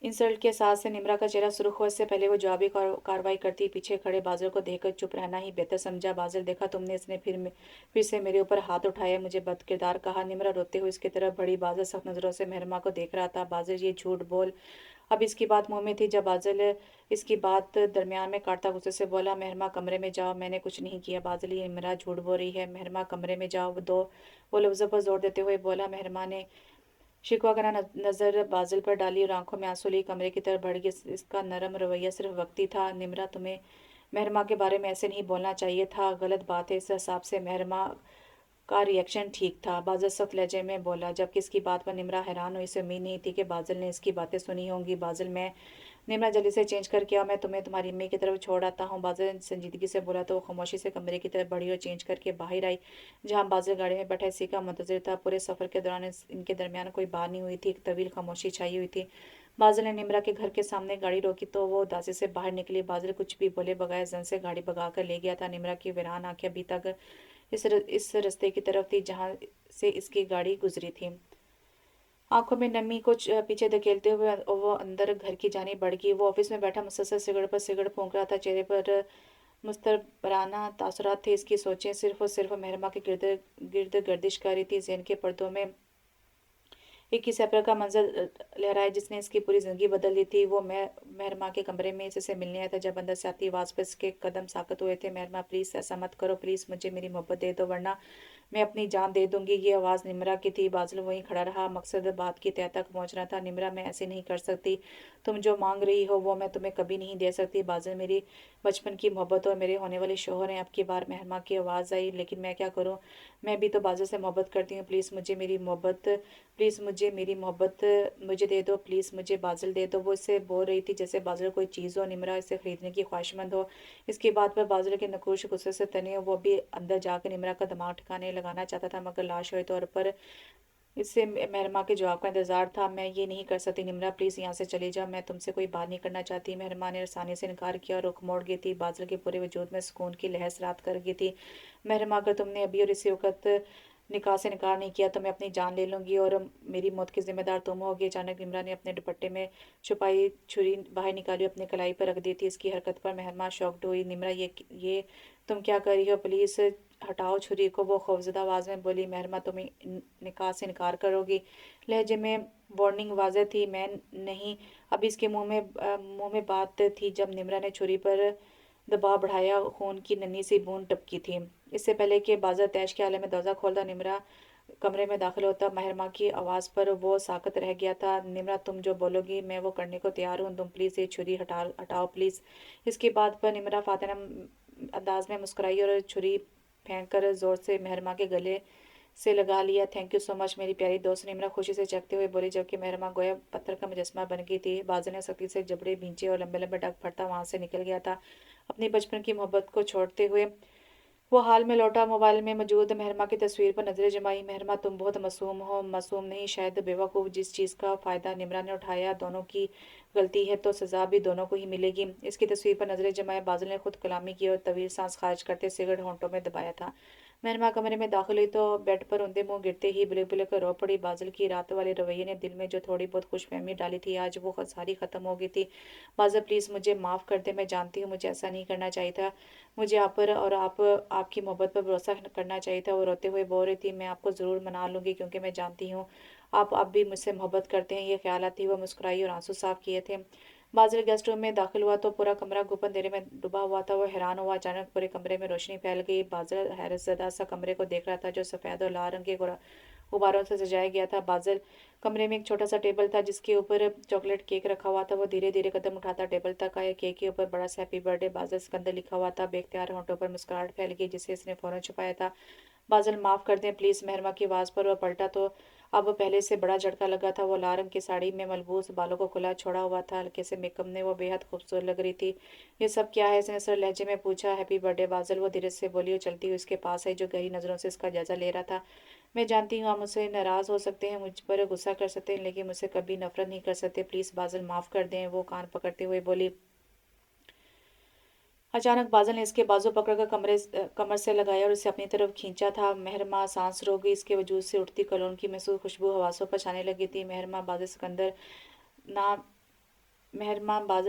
S1: इंसल्ट के साथ से निमरा का चेहरा सुर्ख हुआ। इससे पहले वो जवाबी कार्रवाई करती पीछे खड़े बादल को देखकर चुप रहना ही बेहतर समझा। बादल, देखा तुमने? इसने फिर से मेरे ऊपर हाथ उठाया, मुझे बदकिरदार कहा। निमरा रोते हुए इसकी तरफ बढ़ी। बादल सख्त नजरों से महरमा को देख रहा था। बादल, ये झूठ बोल। अब इसकी बात मुंह में थी जब बादल इसकी बात दरमियान में काटता गुस्से से बोला। महरमा कमरे में जाओ। मैंने कुछ नहीं किया। बादल, ये निमरा झूठ बोल रही है। महरमा कमरे में जाओ। वो लफ्ज़ों पर जोर देते हुए बोला। महरमा ने शिकवा करा नजर बादल पर डाली और आंखों में आंसू ली कमरे की तरफ बढ़ गई। इसका नरम रवैया सिर्फ वक्ती था। निमरा, तुम्हें महरमा के बारे में ऐसे नहीं बोलना चाहिए था। गलत बात है। इस हिसाब से महरमा का रिएक्शन ठीक था, बादल सख्त लहजे में बोला। जबकि इसकी बात पर निमरा हैरान हुई। इसे उम्मीद नहीं थी कि बादल ने इसकी बातें सुनी होंगी। बादल, मैं निमरा जल्दी से चेंज करके आओ, मैं तुम्हें तुम्हारी अम्मी की तरफ छोड़ आता हूँ। बादल संजीदगी से बोला तो वो खामोशी से कमरे की तरफ बढ़ी और चेंज करके बाहर आई। जहाँ बादल गाड़ी में बैठा इसी का मुंतजिर था। पूरे सफर के दौरान इनके दरमियान कोई बात नहीं हुई थी। एक तवील खामोशी छाई हुई थी। बादल ने निमरा के घर के सामने गाड़ी रोकी तो वो उदासी से बाहर निकली। बादल कुछ भी बोले बगैर जन से गाड़ी भगा कर ले गया था। निमरा की वीरान आंखें अभी तक इस रास्ते की तरफ थी जहाँ से इसकी गाड़ी गुजरी थी। आंखों में नमी को पीछे धकेलते हुए वो अंदर घर की जानी बढ़ गई। वो ऑफिस में बैठा मुसलसल सिगरेट पर सिगरेट फूंक रहा था। चेहरे पर मुस्तबराना तासुरात थे। इसकी सोचें सिर्फ और सिर्फ महरमा के गिर्द गिर्द गर्दिश कर रही थी। ज़हन के पर्दों में 21 अप्रैल का मंजर लहराया जिसने इसकी पूरी जिंदगी बदल दी थी। वो महरमा के कमरे में इससे मिलने आया था। जब अंदर से आती आवाज़ पर इसके कदम साकत हुए थे। महरमा, प्लीज़ ऐसा मत करो, प्लीज़ मुझे मेरी मोहब्बत दे दो वरना मैं अपनी जान दे दूंगी। ये आवाज़ निमरा की थी। बादल वहीं खड़ा रहा। मकसद बात की तह तक पहुंचना था। निमरा, मैं ऐसे नहीं कर सकती। तुम जो मांग रही हो वो मैं तुम्हें कभी नहीं दे सकती। बादल, मेरी बचपन की मोहब्बत और मेरे होने वाले शोहर हैं। अब की बार महरमा की आवाज़ आई। लेकिन मैं क्या करूँ? मैं भी तो बादल से मोहब्बत करती हूँ। प्लीज़ मुझे मेरी मोहब्बत मुझे दे दो। प्लीज़ मुझे बादल दे दो। वो इससे बोल रही थी जैसे बादल कोई चीज़ हो, निमरा इसे खरीदने की ख्वाहिशमंद हो। इसकी बात पर बादल के नकुश गुस्से से तने वो भी अंदर जाकर निमरा का दिमाग ठिकाने लगाना चाहता था, मगर लाश हुए तौर पर इससे मेहरमा के जवाब का इंतजार था। मैं ये नहीं कर सकती निम्रा, प्लीज़ यहाँ से चली जा, मैं तुमसे कोई बात नहीं करना चाहती। मेहरमा ने आसानी से इनकार किया और रुख मोड़ गई थी। बादल के पूरे वजूद में सुकून की लहर रात कर गई थी। मेहरमा, अगर तुमने अभी और इसी वक्त निकाह से इनकार नहीं किया तो मैं अपनी जान ले लूंगी और मेरी मौत की जिम्मेदार तुम होगी। अचानक निम्रा ने अपने दुपट्टे में छुपाई छुरी बाहर निकाली, अपनी कलाई पर रख दी थी। इसकी हरकत पर मेहरमा शॉक्ड हुई। निम्रा, ये तुम क्या कर रही हो? पुलिस हटाओ छुरी को, वो खौफजदा आवाज़ में बोली। मेहरमा, तुम निकाह से इनकार करोगी? लहजे में वार्निंग वाज़ह थी। मैं नहीं। अभी इसके मुंह में बात थी जब निम्रा ने छुरी पर दबाव बढ़ाया। खून की नन्ही सी बूंद टपकी थी। इससे पहले कि बाज़र तैश के आलम में दरवाज़ा खोलता निम्रा कमरे में दाखिल होता, मेहरमा की आवाज़ पर वो साकत रह गया था। निम्रा, तुम जो बोलोगी मैं वो करने को तैयार हूँ। तुम प्लीज़ ये छुरी हटाओ प्लीज़। इसकी बात पर निम्रा फातिना अंदाज में मुस्कुराई और छुरी फेंक कर जोर से मेहरमा के गले से लगा लिया। थैंक यू सो मच मेरी प्यारी दोस्त, निम्रा खुशी से चकते हुए बोली, जबकि मेहरमा गोया पत्थर का मुजस्मा बन गई थी। बाजू ने सख्ती से जबड़े भींचे और लंबे लंबे डग फटता वहां से निकल गया था। अपनी बचपन की मोहब्बत को छोड़ते हुए वो हाल में लौटा। मोबाइल में मौजूद मेहरमा की तस्वीर पर नजरें जमाई। मेहरमा, तुम बहुत मासूम हो। मासूम नहीं, शायद बेवकूफ़। जिस चीज़ का फ़ायदा निम्रा ने उठाया, दोनों की गलती है तो सज़ा भी दोनों को ही मिलेगी। इसकी तस्वीर पर नजरें जमाए बादल ने खुद कलामी की और तवील सांस खारिज करते सिगरेट होंठों में दबाया था। मेहरमा कमरे में दाखिल हुई तो बेड पर उंधे मुंह गिरते ही बिलक बिलक कर रो पड़ी। बादल की रात वाले रवैये ने दिल में जो थोड़ी बहुत खुशफहमी डाली थी, आज वो सारी खत्म हो गई थी। बादल, प्लीज़ मुझे माफ़ कर दे। मैं जानती हूँ मुझे ऐसा नहीं करना चाहिए था। मुझे आप पर और आपकी मोहब्बत पर भरोसा करना चाहिए था। वो रोते हुए बोल रही थी, मैं आपको ज़रूर मना लूंगी क्योंकि मैं जानती हूँ आप अब भी मुझसे मोहब्बत करते हैं। ये ख्याल आती हुआ मुस्कुराई और आंसू साफ किए थे। बादल गेस्ट रूम में दाखिल हुआ तो पूरा कमरा गुप्त अंधेरे में डूबा हुआ था। वो हैरान हुआ, अचानक पूरे कमरे में रोशनी फैल गई। बादल हैरत ज़दा सा कमरे को देख रहा था जो सफ़ेद और लाल रंग के गुब्बारों से सजाया गया था। बादल कमरे में एक छोटा सा टेबल था जिसके ऊपर चॉकलेट केक रखा हुआ था। वो धीरे धीरे कदम उठाता टेबल तक आया। केक के ऊपर बड़ा सा हैप्पी बर्थडे बादल सिकंदर लिखा हुआ था। बेख्तियार होंठों पर मुस्कुराहट फैल गई जिसे इसने फौरन छुपाया था। बादल, माफ़ कर दें प्लीज़। मेहरमा की आवाज़ पर वह पलटा तो अब पहले से बड़ा झटका लगा था। वो लाल रंग की साड़ी में मलबूस, बालों को खुला छोड़ा हुआ था। हल्के से मेकअप में वो बेहद खूबसूरत लग रही थी। ये सब क्या है? इसने सर लहजे में पूछा। हैप्पी बर्थडे बादल, वो धीरे से बोली और चलती हुई उसके पास आई जो गहरी नज़रों से इसका जायजा ले रहा था। मैं जानती हूँ आप मुझसे नाराज़ हो सकते हैं, मुझ पर गुस्सा कर सकते हैं, लेकिन मुझसे कभी नफरत नहीं कर सकते। प्लीज़ बादल, माफ़ कर दें। वो कान पकड़ते हुए बोली। अचानक बादल ने इसके बाजू पकड़कर कमर से लगाया और उसे अपनी तरफ खींचा था। मेहरमा सांस रोक गई। इसके वजूद से उठती कलोन की महसूस खुशबू हवासों पर छाने लगी थी। ना बादल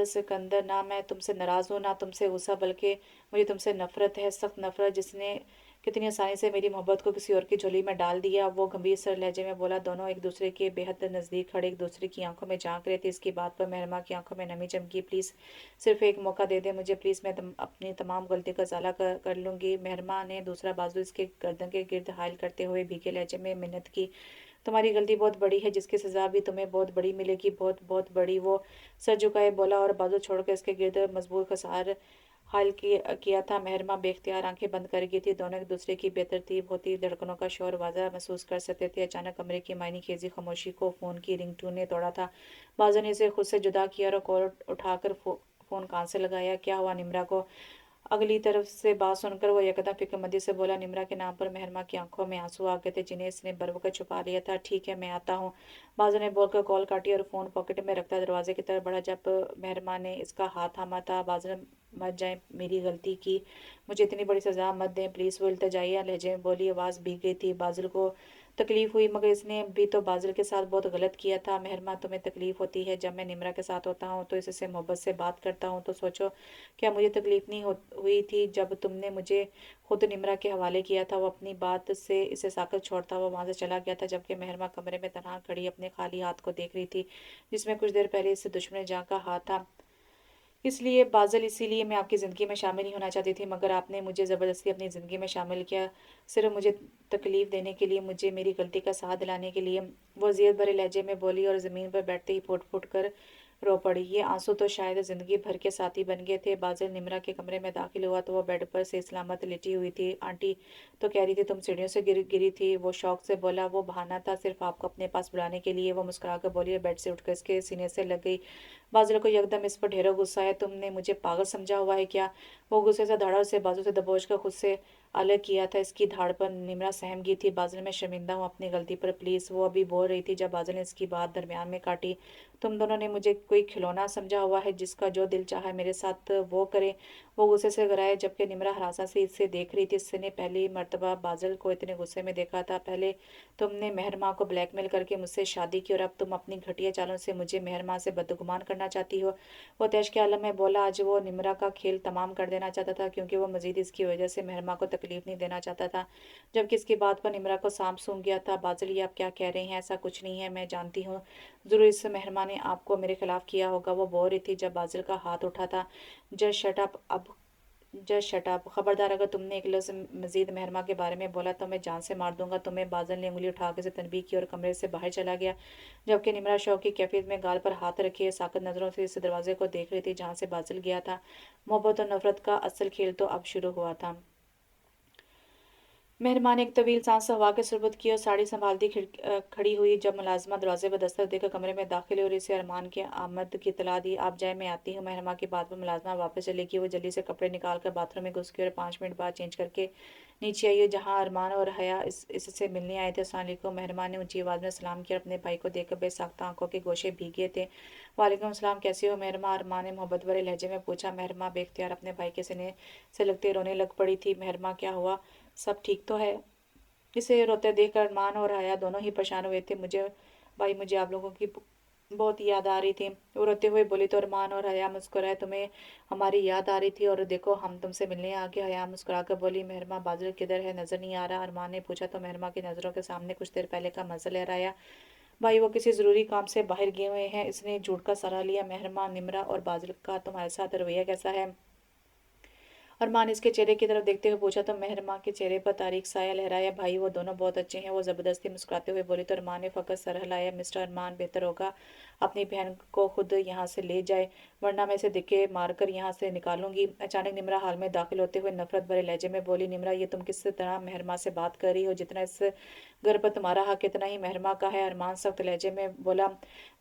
S1: सिकंदर, ना मैं तुमसे नाराज़ हूँ, ना तुमसे गुस्सा, बल्कि मुझे तुमसे नफरत है, सख्त नफरत, जिसने कितनी आसानी से मेरी मोहब्बत को किसी और की झोली में डाल दिया। वो गंभीर सर लहजे में बोला। दोनों एक दूसरे के बेहद नज़दीक खड़े एक दूसरे की आंखों में झांक रहे थे। इसकी बात पर मेहरमा की आंखों में नमी चमकी। प्लीज़ सिर्फ एक मौका दे दे मुझे, प्लीज़। मैं अपनी तमाम गलती का इजाला कर लूँगी। मेहरमा ने दूसरा बाजू इसके गर्दन के गिर्द हायल करते हुए भीगे लहजे में मिन्नत की। तुम्हारी गलती बहुत बड़ी है जिसकी सज़ा भी तुम्हें बहुत बड़ी मिलेगी, बहुत बहुत बड़ी। वो सर झुकाए बोला और बाजू छोड़कर इसके गिर्द मजबूत खसार किया था। मेहरमा बेख्तियार आंखें बंद कर गई थी। दोनों एक दूसरे की बेतरतीब होती धड़कनों का शोर वाज़ा महसूस कर सकते थे। अचानक कमरे की मायनी खेजी खामोशी को फ़ोन की रिंगटोन ने तोड़ा था। बाजू ने इसे खुद से जुदा किया और कॉल उठाकर फ़ोन कान से लगाया। क्या हुआ निम्रा को? अगली तरफ से बात सुनकर वो यकदम फिक्रमंदी से बोला। निम्रा के नाम पर मेहरमा की आंखों में आंसू आ गए थे जिन्हें इसने बरवकत छुपा लिया था। ठीक है, मैं आता हूँ, बाजू ने बोलकर कॉल काटी और फ़ोन पॉकेट में रखता दरवाजे की तरफ बढ़ा। जब मेहरमा ने इसका हाथ थामा था, बाजू ने, मत जाए, मेरी गलती की, मुझे इतनी बड़ी सज़ा मत दें प्लीज़, वो इल्तिजाई लहजे में बोली। आवाज़ भीग गई थी। बादल को तकलीफ हुई मगर इसने भी तो बादल के साथ बहुत गलत किया था। मेहरमा, तुम्हें तकलीफ होती है जब मैं निम्रा के साथ होता हूँ तो इससे मोहब्बत से बात करता हूँ, तो सोचो क्या मुझे तकलीफ नहीं हुई थी जब तुमने मुझे खुद निम्रा के हवाले किया था। वो अपनी बात से इसे साकत छोड़ता हुआ वहां से चला गया था जबकि मेहरमा कमरे में तनहा खड़ी अपने खाली हाथ को देख रही थी जिसमें कुछ देर पहले इससे दुश्मन जहाँ का हाथ था। इसलिए बाज़ल, इसीलिए मैं आपकी ज़िंदगी में शामिल नहीं होना चाहती थी मगर आपने मुझे ज़बरदस्ती अपनी ज़िंदगी में शामिल किया, सिर्फ मुझे तकलीफ़ देने के लिए, मुझे मेरी गलती का साथ दिलाने के लिए। वो ज़ियत भरे लहजे में बोली और ज़मीन पर बैठते ही फुट फुट कर रो पड़ी। ये आंसू तो शायद ज़िंदगी भर के साथी बन गए थे। बाज़ल निम्रा के कमरे में दाखिल हुआ तो वो बेड पर से सलामत लेटी हुई थी। आंटी तो कह रही थी तुम सीढ़ियों से गिरी थी, वो शौक से बोला। वो बहाना था सिर्फ आपको अपने पास बुलाने के लिए। वो मुस्कुरा कर बोली और बेड से उठकर इसके सीने से लग गई। बादल को एकदम इस पर ढेरों गुस्सा है। तुमने मुझे पागल समझा हुआ है क्या? वो गुस्से से धड़ा उसे बाजू से दबोच कर खुद से अलग किया था। इसकी धाड़ पर निम्रा सहम गई थी। बादल, मैं शर्मिंदा हूँ अपनी गलती पर, प्लीज़। वो अभी बोल रही थी जब बादल ने इसकी बात दरमियान में काटी। तुम दोनों ने मुझे कोई खिलौना समझा हुआ है, जिसका जो दिल चाहा मेरे साथ वो करे। वो गुस्से से कराए, जबकि निम्रा हरासा से इसे देख रही थी। इसने पहली मर्तबा बादल को इतने गुस्से में देखा था। पहले तुमने मेहर माँ को ब्लैकमेल करके मुझसे शादी की, और अब तुम अपनी घटिया चालों से मुझे मेहर माँ से बदगुमान करना चाहती हो। वो तैश के आलम में बोला। आज वो निम्रा का खेल तमाम कर देना चाहता था, क्योंकि वो मजीद इसकी वजह से मेहर माँ को तकलीफ नहीं देना चाहता था। जबकि इसकी बात पर निम्रा को सांप सूंघ गया था। बादल, ये आप क्या कह रहे हैं? ऐसा कुछ नहीं है, मैं जानती हूँ। जरूर इस मेहर माँ ने आपको मेरे खिलाफ किया होगा। वो बोल रही थी जब बादल का हाथ उठा था। जस्ट शट अप अब। जस्ट शट अप, खबरदार, अगर तुमने एक लफ्ज़ मजीद मेहरमा के बारे में बोला तो मैं जान से मार दूंगा तुम्हें। बादल ने उंगली उठा के से तनबीह की और कमरे से बाहर चला गया, जबकि निमरा शौक की कैफियत में गाल पर हाथ रखे साकत नज़रों से इस दरवाजे को देख रही थी जहाँ से बादल गया था। मोहब्बत और नफरत का असल खेल तो अब शुरू हुआ था। मेहरबान ने एक तवील सांस हवा के सुरबत की और साड़ी संभालती खड़ी हुई जब मुलाजमा दरवाजे पर दस्तक देकर कमरे में दाखिल हुई और इसे अरमान के आमद की इतला दी। आप जाए, मैं आती हूँ। मेहरमा की बात पर मुलाजमा वापस चली गई। वो जल्दी से कपड़े निकाल कर बाथरूम में घुस गई और 5 मिनट बाद चेंज करके नीचे आई, जहाँ अरमान और हया इससे मिलने आए थे। अस्सलाम वालेकुम। मेहरमा ने ऊंची आवाज़ में सलाम किया। अपने भाई को देखकर बेसाख्ता आंखों के गोशे भीगे थे। वालेकुम सलाम, कैसी हो मेहरमा? अरमान ने मोहब्बत भरे लहजे में पूछा। मेहरमा बेख्तियार अपने भाई के सीने से लगते रोने लग पड़ी थी। मेहरमा, क्या हुआ? सब ठीक तो है? इसे रोते देखकर अरमान और हया दोनों ही परेशान हुए थे। मुझे आप लोगों की बहुत याद आ रही थी। वो रोते हुए बोली तो अरमान और हया मुस्कुराए। तुम्हें हमारी याद आ रही थी, और देखो हम तुमसे मिलने आ गए। हया मुस्कुरा कर बोली। मेहरमा, बादल किधर है? नजर नहीं आ रहा। अरमान ने पूछा तो मेहरमा की नज़रों के सामने कुछ देर पहले का मंजर लहराया। भाई, वो किसी ज़रूरी काम से बाहर गए हुए हैं। इसने झूठ का सहारा लिया। मेहरमा, निमरा और बादल का तुम्हारे साथ रवैया कैसा है? अरमान इसके चेहरे की तरफ देखते हुए पूछा तो मेहरमा के चेहरे पर तारीक साया लहराया। भाई, वो दोनों बहुत अच्छे हैं। वो ज़बरदस्ती मुस्कुराते हुए बोली तो अरमान ने फ़कत सर हिलाया। मिस्टर अरमान, बेहतर होगा अपनी बहन को खुद यहाँ से ले जाए, वरना मैं इसे धक्के मारकर यहाँ से निकालूंगी। अचानक निमरा हाल में दाखिल होते हुए नफरत भरे लहजे में बोली। निमरा, ये तुम किस तरह मेहरमा से बात कर रही हो? जितना इस घर पर तुम्हारा हक इतना ही मेहरमा का है। अरमान सख्त लहजे में बोला।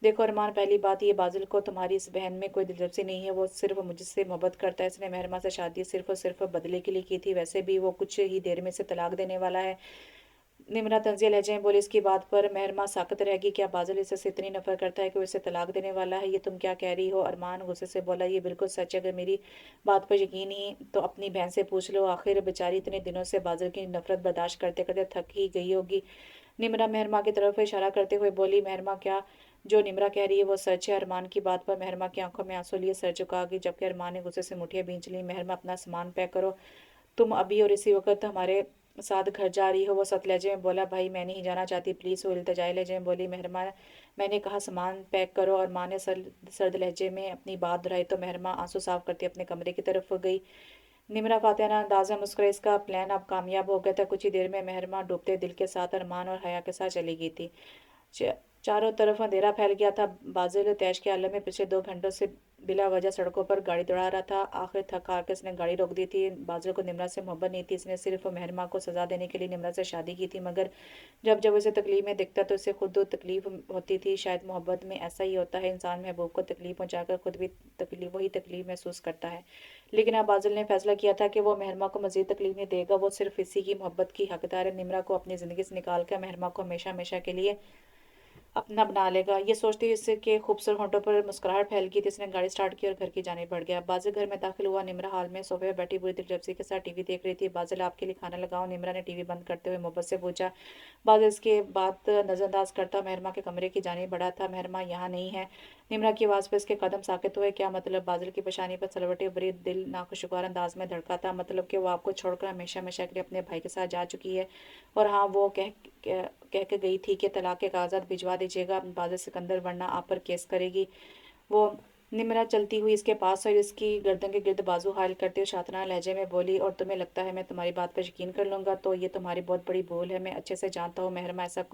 S1: देखो अरमान, पहली बात, ये बादल को तुम्हारी इस बहन में कोई दिलचस्पी नहीं है। वो सिर्फ मुझसे मोहब्बत करता है। इसने मेहरमा से शादी सिर्फ और सिर्फ बदले के लिए की थी। वैसे भी वो कुछ ही देर में से तलाक देने वाला है। निम्रा तंजिया लहजे में बोली। इसकी बात पर मेहरमा साकत रहेगी। क्या बादल इससे इतनी नफरत करता है कि वो इसे तलाक देने वाला है? ये तुम क्या कह रही हो? अरमान गुस्से से बोला। ये बिल्कुल सच है। अगर मेरी बात पर यकीन ही तो अपनी बहन से पूछ लो। आखिर बेचारी इतने दिनों से बादल की नफरत बर्दाश्त करते करते थक ही गई होगी। निम्रा मेहरमा की तरफ इशारा करते हुए बोली। मेहरमा, क्या जो निम्रा कह रही है वो सच है? अरमान की बात पर मेहरमा की आंखों में आंसू लिए सर झुका गई, जबकि अरमान ने गुस्से से मुठियां भींच ली। मेहरमा, अपना सामान पैक करो। तुम अभी और इसी वक्त हमारे साथ घर जा रही हो? वो सख्त लहजे में बोला। भाई, मैं नहीं जाना चाहती, प्लीज़। वो इल्तिजाई लहजे में बोली। मेहरमा, मैंने कहा सामान पैक करो। और माँ ने सर्द लहजे में अपनी बात दोहराई तो मेहरमा आंसू साफ करती अपने कमरे की तरफ गई। निमरा फातिहाना अंदाज में मुस्कुराई। इसका प्लान अब कामयाब हो गया था। कुछ ही देर में मेहरमा डूबते दिल के साथ अरमान और हया के साथ चली गई थी। च- चारों तरफ अंधेरा फैल गया था। बाजिल तैश के आलम में पिछले 2 घंटों से बिला वजह सड़कों पर गाड़ी दौड़ा रहा था। आखिर थक हार कर इसने गाड़ी रोक दी थी। बाजिल को निमरा से मोहब्बत नहीं थी। इसने सिर्फ मेहरमा को सजा देने के लिए निमरा से शादी की थी, मगर जब जब उसे तकलीफ में दिखता तो उसे खुद तकलीफ होती थी। शायद मोहब्बत में ऐसा ही होता है, इंसान महबूब को तकलीफ पहुंचाकर खुद भी वही तकलीफ महसूस करता है। लेकिन अब बाजिल ने फैसला किया था कि वो मेहरमा को मजीद तकलीफ नहीं देगा। वो सिर्फ इसी की मोहब्बत की हकदार है। निमरा को अपनी ज़िंदगी से निकाल कर मेहरमा को हमेशा हमेशा के लिए अपना बना लेगा। ये सोचते ही इसके खूबसूरत होंठों पर मुस्कुराहट फैल गई थी। इसने गाड़ी स्टार्ट की और घर की जाने बढ़ गया। बाजिल घर में दाखिल हुआ। निमरा हाल में सोफे पर बैठी बुरी दिलचस्पी के साथ टीवी देख रही थी। बाजिल, आपके लिए खाना लगाओ? निमरा ने टीवी बंद करते हुए मोहब्बत से पूछा। बाजिल इसके बात नजरअंदाज करता मेहरमा के कमरे की जाने बढ़ा था। मेहरमा यहाँ नहीं है। निमरा की आवाज़ पर इसके कदम साकित हुए। क्या मतलब? बाजिल की पेशानी पर सलवटे भरी दिल नाखुशगवार अंदाज में धड़का था। मतलब कि वो आपको छोड़कर हमेशा हमेशा के लिए अपने भाई के साथ जा चुकी है। और हाँ, वो कह के गई थी कि तलाक के कागजात भिजवा दीजिएगा बाजिल सिकंदर, वरना आप पर केस करेगी। वो निमरा चलती हुई इसके पास और इसकी गर्दन के गिर्द बाजू हायल करते हुए शातना लहजे में बोली। और तुम्हें लगता है मैं तुम्हारी बात पर यकीन कर लूंगा? तो ये तुम्हारी बहुत बड़ी भूल है। मैं अच्छे से जानता हूँ मेहरमा ऐसा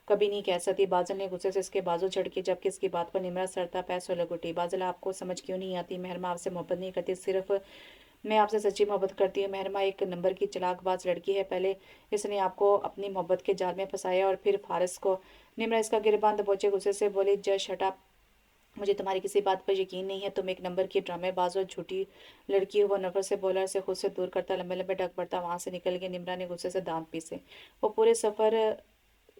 S1: कभी नहीं कह सकती। बादल ने गुस्से से इसके बाजू झड़की, जबकि इसकी बात पर निमरा सरता पैसों लग उठी। बादल, आपको समझ क्यों नहीं आती? मेहरमा आपसे मोहब्बत नहीं करती, सिर्फ मैं आपसे सच्ची मोहब्बत करती हूँ। मेहरमा एक नंबर की चालाकबाज लड़की है। पहले इसने आपको अपनी मोहब्बत के जाल में फंसाया और फिर फारिस को। निमरा इसका गिरबान दबोचे गुस्से से बोली। जय शट अप। मुझे तुम्हारी किसी बात पर यकीन नहीं है, तुम एक नंबर की ड्रामेबाज और झूठी लड़की हो। वो नफरत से बोला, से खुद से दूर करता लंबे लंबे डग पड़ता वहां से निकल गया। निम्रा ने गुस्से से दांत पीसे। वो पूरे सफर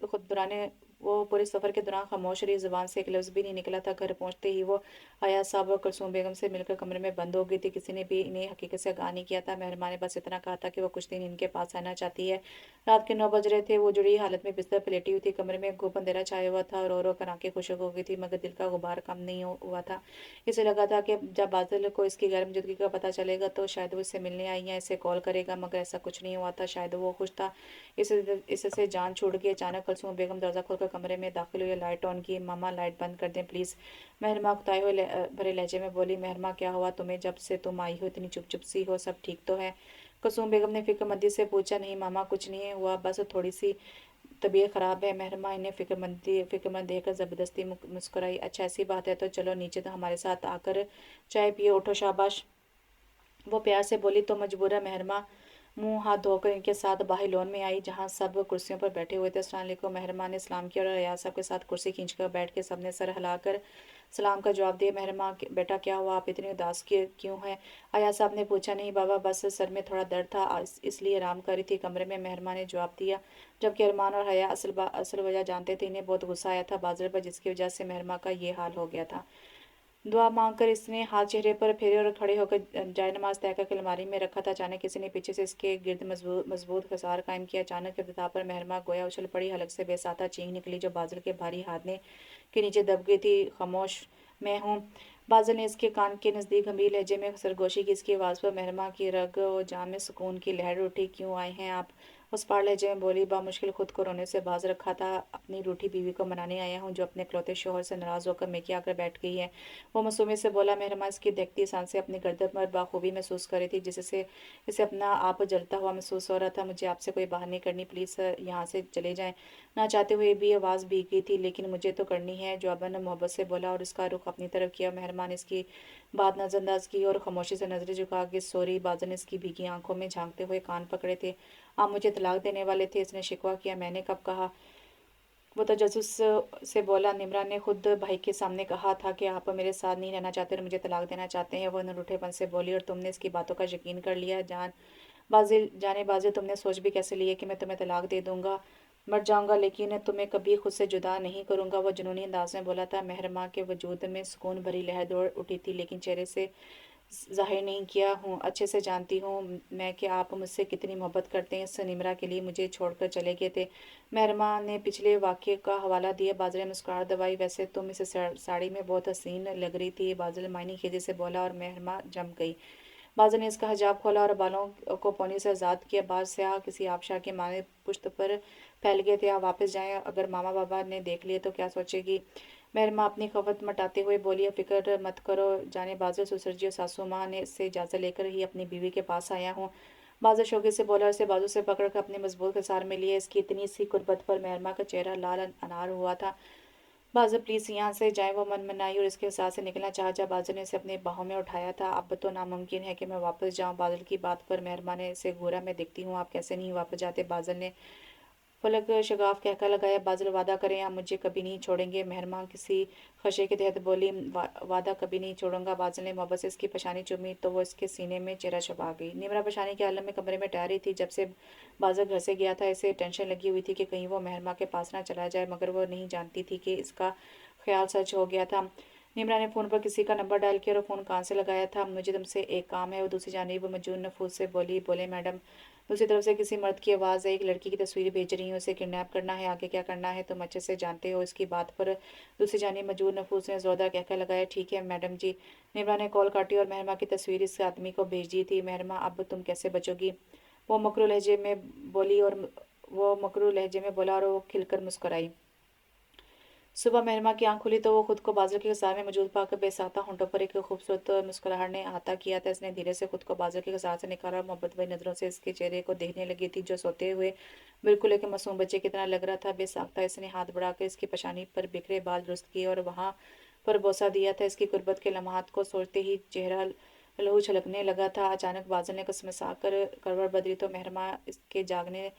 S1: खुद दौरान वो पूरे सफर के दौरान खामोश रही, जुबान से एक लफ्ज भी नहीं निकला था। घर पहुंचते ही वो अयाज साहब और कुलसूम बेगम से मिलकर कमरे में बंद हो गई थी। किसी ने भी इन्हें हकीकत से आगाह नहीं किया था। मेहरमा ने बस इतना कहा था कि वो कुछ दिन इनके पास रहना चाहती है। रात के 9 बज रहे थे। वो जुड़ी हालत में बिस्तर पर लेटी हुई थी। कमरे में खूब अंधेरा छाया हुआ था। रो रो कर आंखें खुशक हो गई थी, मगर दिल का गुबार कम नहीं हुआ था। इसे लगा था कि जब बादल को इसकी गैर मौजूदगी का पता चलेगा तो शायद वो इससे मिलने आई या इसे कॉल करेगा, मगर ऐसा कुछ नहीं हुआ था। शायद वो खुश था। इससे जान छूट गई। अचानक कुलसूम बेगम दरवाजा खोलकर कमरे में दाखिल हुई, लाइट ऑन की। मामा लाइट बंद कर दें प्लीज, मेहरमा उकताए हुए भरे लहजे में बोली। मेहरमा क्या हुआ तुम्हें? जब से तुम आई हो इतनी चुप चुप सी हो, सब ठीक तो है? कुलसूम बेगम ने फिक्रमंदी से पूछा। नहीं मामा, कुछ नहीं हुआ, बस थोड़ी सी तबीयत खराब है। मेहरमा इन्हें फिक्रमंद देखकर जबरदस्ती मुस्कुराई। अच्छा ऐसी बात है तो चलो नीचे, तो हमारे साथ आकर चाय पिए, उठो शाबाश। वो प्यार से बोली तो मजबूरन मेहरमा मुंह हाथ धोकर इनके साथ बाहर लॉन में आई, जहां सब कुर्सियों पर बैठे हुए थे। अस्सलाम वालेकुम। मेहरमा ने सलाम किया और अयाज साहब के साथ कुर्सी खींचकर बैठ के सबने सर हिलाकर सलाम का जवाब दिया। मेहरमा बेटा क्या हुआ, आप इतनी उदास क्यों हैं? अयाज साहब ने पूछा। नहीं बाबा, बस सर में थोड़ा दर्द था, इसलिए आराम कर रही थी कमरे में, मेहरमा ने जवाब दिया। जबकि अरमान और हया असल वजह जानते थे। इन्हें बहुत गुस्सा आया था बाजर पर, जिसकी वजह से मेहरमा का ये हाल हो गया था। दुआ मांगकर इसने हाथ चेहरे पर फेरे और खड़े होकर जायनमाज तय करके अलमारी में रखा था। अचानक किसी ने पीछे से इसके गिर्द मजबूत खसार कायम किया। अचानक इब्तिदा पर मेहरमा गोया उछल पड़ी। हलक से बेसाता चीख निकली जो बादल के भारी हाथने के नीचे दब गई थी। खामोश, मैं हूँ। बादल ने इसके कान के नज़दीक गंभीर लहजे में सरगोशी की। इसकी आवाज़ पर मेहरमा की रग और जान में सुकून की लहर उठी। क्यों आए हैं आप? उस पार लहजे में बोली। बामुश्किल खुद को रोने से बाज रखा था। अपनी रूठी बीवी को मनाने आया हूँ, जो अपने इकलौते शोहर से नाराज होकर मेके आकर बैठ गई है। वो मासूमियत से बोला। मेहरमा इसकी देखती सांसें अपनी गर्दन पर बाखूबी महसूस कर रही थी, जिससे इसे अपना आप जलता हुआ महसूस हो रहा था। मुझे आपसे कोई बात नहीं करनी, प्लीज़ यहाँ से चले जाएं। ना चाहते हुए भी आवाज़ भीग गई थी, लेकिन मुझे तो करनी है, जवाबन ने मोहब्बत से बोला और उसका रुख अपनी तरफ किया। मेहरबान इसकी बात नज़रअंदाज की और खामोशी से नजरें झुका के सॉरी। बाजन इसकी भीगी आंखों में झांकते हुए कान पकड़े थे। आप मुझे तलाक देने वाले थे? इसने शिकवा किया। मैंने कब कहा? वो तजस्सुस से बोला। निम्रा ने खुद भाई के सामने कहा था कि आप मेरे साथ नहीं रहना चाहते और मुझे तलाक देना चाहते हैं। वो रूठेपन से बोली। और तुमने इसकी बातों का यकीन कर लिया? जाने बाजी तुमने सोच भी कैसे लिए कि मैं तुम्हें तलाक दे दूंगा? मर जाऊंगा लेकिन तुम्हें कभी खुद से जुदा नहीं करूंगा, वो जुनूनी अंदाज में बोला था। मेहरमा के वजूद में सुकून भरी लहर दौड़ उठी थी, लेकिन चेहरे से जाहिर नहीं किया। हूँ अच्छे से जानती हूँ मैं कि आप मुझसे कितनी मोहब्बत करते हैं। इस निमरा के लिए मुझे छोड़कर चले गए थे। मेहरमा ने पिछले वाक्य का हवाला दिया। बाजरे मुस्कुराहट दबाई। वैसे तुम इस साड़ी में बहुत हसीन लग रही थी, बादल मायनी खीजे से बोला, और मेहरमा जम गई। बाजू ने इसका हिजाब खोला और बालों को पोनी से आज़ाद किया। बाल स्याह किसी आबशार के माने पुश्त पर फैल गए थे। आप वापस जाएं, अगर मामा बाबा ने देख लिए तो क्या सोचेगी? मेहरमा अपनी खपत मटाते हुए बोली। फिक्र मत करो जाने बाजू, ससुर जी और सासू माँ ने इससे इजाज़त लेकर ही अपनी बीवी के पास आया हूँ। बाजू शोके से बोला और इसे बाजू से पकड़कर अपने मजबूत कसार में लिए। इसकी इतनी सी कुर्बत पर मेहरमा का चेहरा लाल अनार हुआ था। बाजू प्लीज यहाँ से जाए। वो मन मनाई और इसके साथ से निकलना चाहा जब बाजू ने इसे अपने बाहों में उठाया था। अब तो नामुमकिन है कि मैं वापस जाऊँ। बादल की बात पर मेहरमा ने इसे घूरा। मैं देखती हूँ आप कैसे नहीं वापस जाते। बादल ने फलक शगाफ कहकर लगाया। बादल वादा करें आप मुझे कभी नहीं छोड़ेंगे? मेहरमा किसी खशे के तहत बोली। वादा कभी नहीं छोड़ूंगा। बादल ने मोहब्बत से इसकी पशानी चूमी तो वो इसके सीने में चेहरा छुपा गई। निमरा पशानी के आलम में कमरे में टहरी थी। जब से बादल घर से गया था इसे टेंशन लगी हुई थी कि कहीं वो मेहरमा के पास ना चला जाए, मगर वो नहीं जानती थी कि इसका ख्याल सच हो गया था। निमरा ने फ़ोन पर किसी का नंबर डायल किया और फ़ोन कान से लगाया था। मुझे तुमसे एक काम है। वो दूसरी जानिब मजनून नफूस से बोली। बोले मैडम। दूसरी तरफ से किसी मर्द की आवाज़ है। एक लड़की की तस्वीर भेज रही हूँ, उसे किडनैप करना है, आगे क्या करना है तुम अच्छे से जानते हो। इसकी बात पर दूसरी जानिब मजबूर नफूस ने जोरदार कहकर लगाया। ठीक है मैडम जी। निमरा ने कॉल काटी और मेहरमा की तस्वीर इस आदमी को भेज दी थी। मेहरमा अब तुम कैसे बचोगी? वो मकरू लहजे में बोली और वो मकरू लहजे में बोला और वो खिलकर मुस्कुराई। सुबह मेहरमा की आंख खुली तो वो खुद को बाजू के कसार में मौजूद पाकर बेसाता होंठों पर एक खूबसूरत मुस्कुराहट ने अहाता किया था। इसने धीरे से खुद को बाजू के कसार से निकाला और मोहब्बत भरी नजरों से इसके चेहरे को देखने लगी थी, जो सोते हुए बिल्कुल एक मासूम बच्चे की तरह लग रहा था। बेसाख्ता इसने हाथ बढ़ाकर इसकी पशानी पर बिखरे बाल दुरुस्त किए और वहां पर बोसा दिया था। इसकी गुर्बत के लम्हात को सोचते ही चेहरा लहू छलकने लगा था। अचानक बाजल ने कसमसा कर करवट बदली तो मेहरमा इसके जागने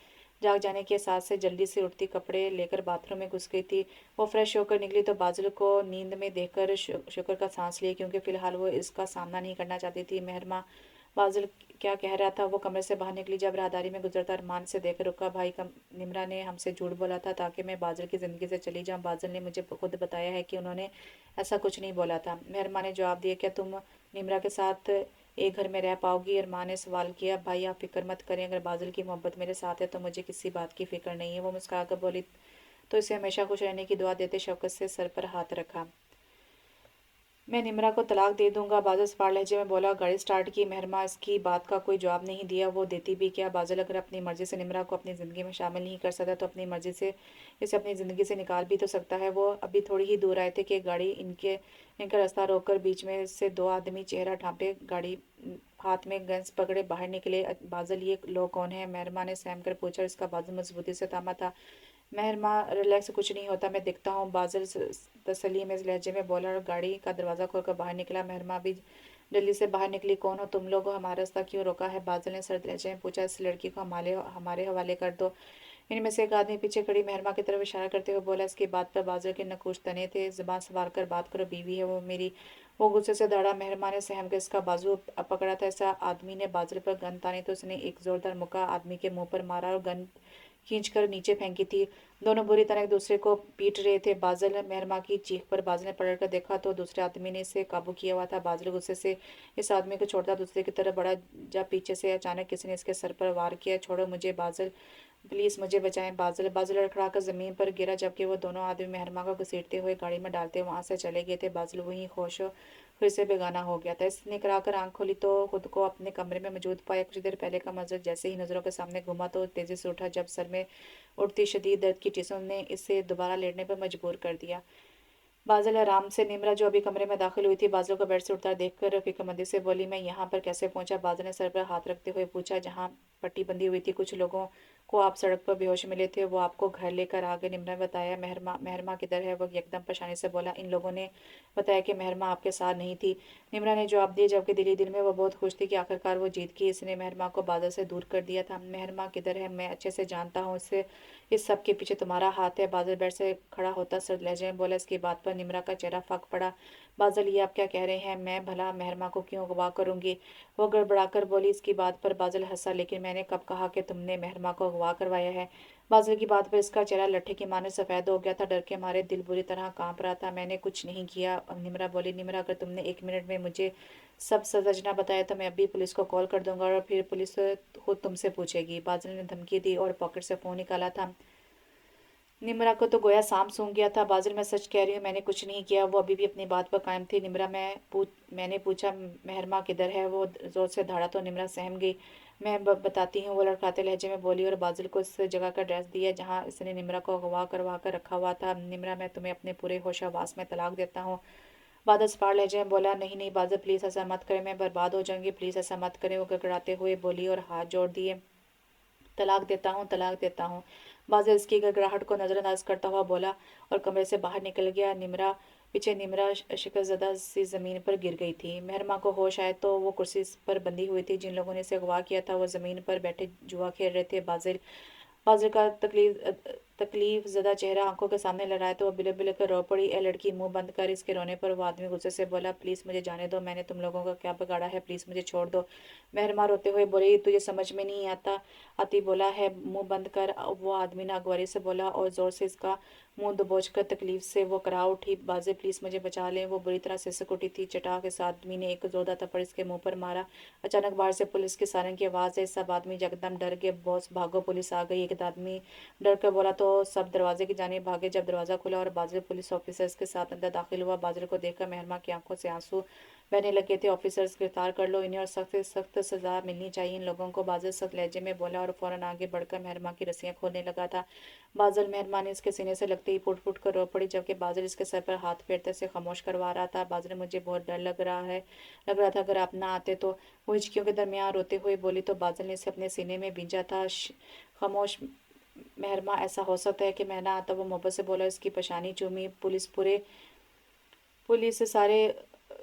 S1: जाग जाने के साथ से जल्दी से उठती कपड़े लेकर बाथरूम में घुस गई थी। वो फ्रेश होकर निकली तो बादल को नींद में देखकर शुक्र का सांस लिए, क्योंकि फिलहाल वो इसका सामना नहीं करना चाहती थी। मेहरमा बादल क्या कह रहा था। वो कमरे से बाहर निकली, जब राहदारी में गुजरता अरमान से देख रुका। भाई निम्रा ने हमसे झूठ बोला था ताकि मैं बादल की ज़िंदगी से चली जाऊं। बादल ने मुझे खुद बताया है कि उन्होंने ऐसा कुछ नहीं बोला था। मेहरमा ने जवाब दिया, क्या तुम निम्रा के साथ एक घर में रह पाओगी? अरमान ने सवाल किया। भाई आप फिक्र मत करें, अगर बादल की मोहब्बत मेरे साथ है तो मुझे किसी बात की फिक्र नहीं है। वो मुस्कुराकर बोली, तो इसे हमेशा खुश रहने की दुआ देते शौकत से सर पर हाथ रखा। मैं निम्रा को तलाक दे दूंगा, बादल सवार लहजे में बोला। गाड़ी स्टार्ट की। मेहरमा इसकी बात का कोई जवाब नहीं दिया। वो देती भी क्या? बादल अगर अपनी मर्जी से निम्रा को अपनी ज़िंदगी में शामिल नहीं कर सकता तो अपनी मर्जी से इसे अपनी ज़िंदगी से निकाल भी तो सकता है। वो अभी थोड़ी ही दूर आए थे कि गाड़ी इनका रास्ता रोककर बीच में से दो आदमी चेहरा ढांपे गाड़ी हाथ में गन्स पकड़े बाहर निकले। बादल ये लोग कौन है? मेहरमा ने सहम कर पूछा। इसका बादल मजबूती से थामा था। मेहरमा, रिलैक्स, कुछ नहीं होता, मैं देखता हूँ, बादल तसल्ली में लहजे में बोला और गाड़ी का दरवाज़ा खोलकर बाहर निकला। मेहरमा भी जल्दी से बाहर निकली। कौन हो तुम लोग? हमारा रास्ता क्यों रोका है? बादल ने सर्द लहजे में पूछा। इस लड़की को हमारे हवाले कर दो। इनमें से एक आदमी पीछे खड़ी मेहरमा की तरफ इशारा करते हुए बोला। इसकी बात पर बादल के नकुश तने थे। जुबान संभाल कर बात करो, बीवी है वो मेरी। वो गुस्से से दौड़ा। मेहरमा ने सहम कर इसका बाजू पकड़ा था। ऐसा आदमी ने बादल पर गन तानी तो उसने एक जोरदार मुक्का आदमी के मुंह पर मारा और गन खींचकर नीचे फेंकी थी। दोनों बुरी तरह एक दूसरे को पीट रहे थे। बादल मेहरमा की चीख पर बादल ने पलट कर देखा तो दूसरे आदमी ने इसे काबू किया हुआ था। बादल गुस्से से इस आदमी को छोड़ता दूसरे की तरफ बढ़ा, जब पीछे से अचानक किसी ने इसके सर पर वार किया। छोड़ो मुझे बादल, प्लीज मुझे बचाएं। बादल बादल लड़खड़ाकर जमीन पर गिरा, जबकि वो दोनों आदमी मेहरमा को घसीटते हुए गाड़ी में डालते वहां से चले गए थे। बादल वहीं होश फिर से बेगाना हो गया था। इसने कराकर आंख खोली तो खुद को अपने कमरे में मौजूद पाया। कुछ देर पहले का मंजर जैसे ही नजरों के सामने घुमा तो तेजी से उठा, जब सर में उठती शदीद दर्द की टीसों ने इसे दोबारा लेटने पर मजबूर कर दिया। बादल आराम से निमरा जो अभी कमरे में दाखिल हुई थी बादल को बेड से उठता देखकर फिक्रमंदी से बोली, मैं यहाँ पर कैसे पहुंचा? बादल ने सर पर हाथ रखते हुए पूछा। जहाँ पट्टी बंधी हुई थी, कुछ लोगों को आप सड़क पर बेहोश मिले थे, वो आपको घर लेकर आ गए। निमरा ने बताया। मेहरमा मेहरमा किधर है? वो एकदम परेशानी से बोला। इन लोगों ने बताया कि मेहरमा आपके साथ नहीं थी। निमरा ने जवाब दिया, जबकि दिली दिल में वो बहुत खुश थी कि आखिरकार वो जीत गई। इसने मेहरमा को बादल से दूर कर दिया था। मेहरमा किधर है? मैं अच्छे से जानता हूँ इससे, इस सब के पीछे तुम्हारा हाथ है। बादल बेड से खड़ा होता सर्द लहजे में बोला। इसकी बात पर निमरा का चेहरा फक पड़ा। बादल, ये आप क्या कह रहे हैं? मैं भला मेहरमा को क्यों अगवा करूंगी? वो गड़बड़ाकर बोली। इसकी बात पर बादल हंसा। लेकिन मैंने कब कहा कि तुमने मेहरमा को अगवा करवाया है? बादल की बात पर इसका चेहरा लट्ठे की माने सफेद हो गया था। डर के मारे दिल बुरी तरह कांप रहा था। मैंने कुछ नहीं किया, निमरा बोली। निमरा, अगर तुमने एक मिनट में मुझे सब सच ना बताया तो मैं अभी पुलिस को कॉल कर दूंगा और फिर पुलिस खुद तुमसे पूछेगी। बादल ने धमकी दी और पॉकेट से फोन निकाला था। निमरा को तो गोया सांप सूंघ गया था। बादल, मैं सच कह रही हूँ, मैंने कुछ नहीं किया। वो अभी भी अपनी बात पर कायम थी। निमरा, मैंने पूछा मेहरमा किधर है? वो जोर से धाड़ा तो निमरा सहम गई। मैं बताती हूँ, वो लड़खाते लहजे में बोली और बादल को उस जगह का एड्रेस दिया जहाँ इसने निमरा को अगवा करवा कर रखा हुआ था। निमरा, मैं तुम्हें अपने पूरे होशावास में तलाक देता हूँ। बादल स्पार लहजे में बोला। नहीं नहीं बादल, प्लीज ऐसा मत करें, मैं बर्बाद हो जाऊंगी, प्लीज ऐसा मत करें। वो गड़गड़ाते हुए बोली और हाथ जोड़ दिए। तलाक देता हूँ, तलाक देता हूँ। बादल इसकी गड़गड़ाहट को नजरअंदाज करता हुआ बोला और कमरे से बाहर निकल गया। निमरा शिकनजदा सी जमीन पर गिर गई थी। मेहरमा को होश आए तो वो कुर्सी पर बंधी हुई थी। जिन लोगों ने इसे अगवा किया था वो जमीन पर बैठे जुआ खेल रहे थे। बादल का तकलीफ ज़दा चेहरा आंखों के सामने लहराया तो वो बिलक बिलक कर रो पड़ी। ए लड़की, मुंह बंद कर। इसके रोने पर वो आदमी गुस्से से बोला। प्लीज़ मुझे जाने दो, मैंने तुम लोगों का क्या बिगाड़ा है? प्लीज़ मुझे छोड़ दो। मेहरमा रोते हुए बोली, तुझे समझ में नहीं आता आती बोला है, मुंह बंद कर। वो आदमी नागवारी से बोला और जोर से इसका मुंह दबोच कर तकलीफ से वो करा उठी। बाजे, प्लीज़ मुझे बचा लें। वो बुरी तरह से सिसक उठी थी। चटाक इस आदमी ने एक जोरदार थप्पड़ इसके मुंह पर मारा। अचानक बाहर से पुलिस की सायरन की आवाज़ है। सब आदमी एकदम डर गए। बॉस भागो, पुलिस आ गई। एक आदमी डर कर बोला तो सब दरवाजे की जानिब भागे। जब दरवाजा खुला और बादल पुलिस ऑफिसर्स के साथ अंदर दाखिल हुआ, बादल को देखकर मेहरमा की आंखों से आंसू बहने लगे थे। ऑफिसर्स, गिरफ्तार कर लो इन्हें और सख्त से सख्त सजा मिलनी चाहिए इन लोगों को। बादल सख्त लहजे में बोला और फौरन आगे बढ़कर मेहरमा की रस्सियां खोलने लगा था। बादल, मेहरमा ने इसके सीने से लगते ही फुट फुट कर रो पड़ी, जबकि बादल इसके सर पर हाथ फेरते से खामोश करवा रहा था। बादल, मुझे बहुत डर लग रहा था, अगर आप ना आते तो। वो हिचकियों के दरमियान रोते हुए बोली तो बादल ने इसे अपने सीने में बींजा था। खामोश मेहरमा, ऐसा हो सकता है कि मैं ना आता? वो मोहब्बत से बोला। इसकी परेशानी चूमी। पुलिस सारे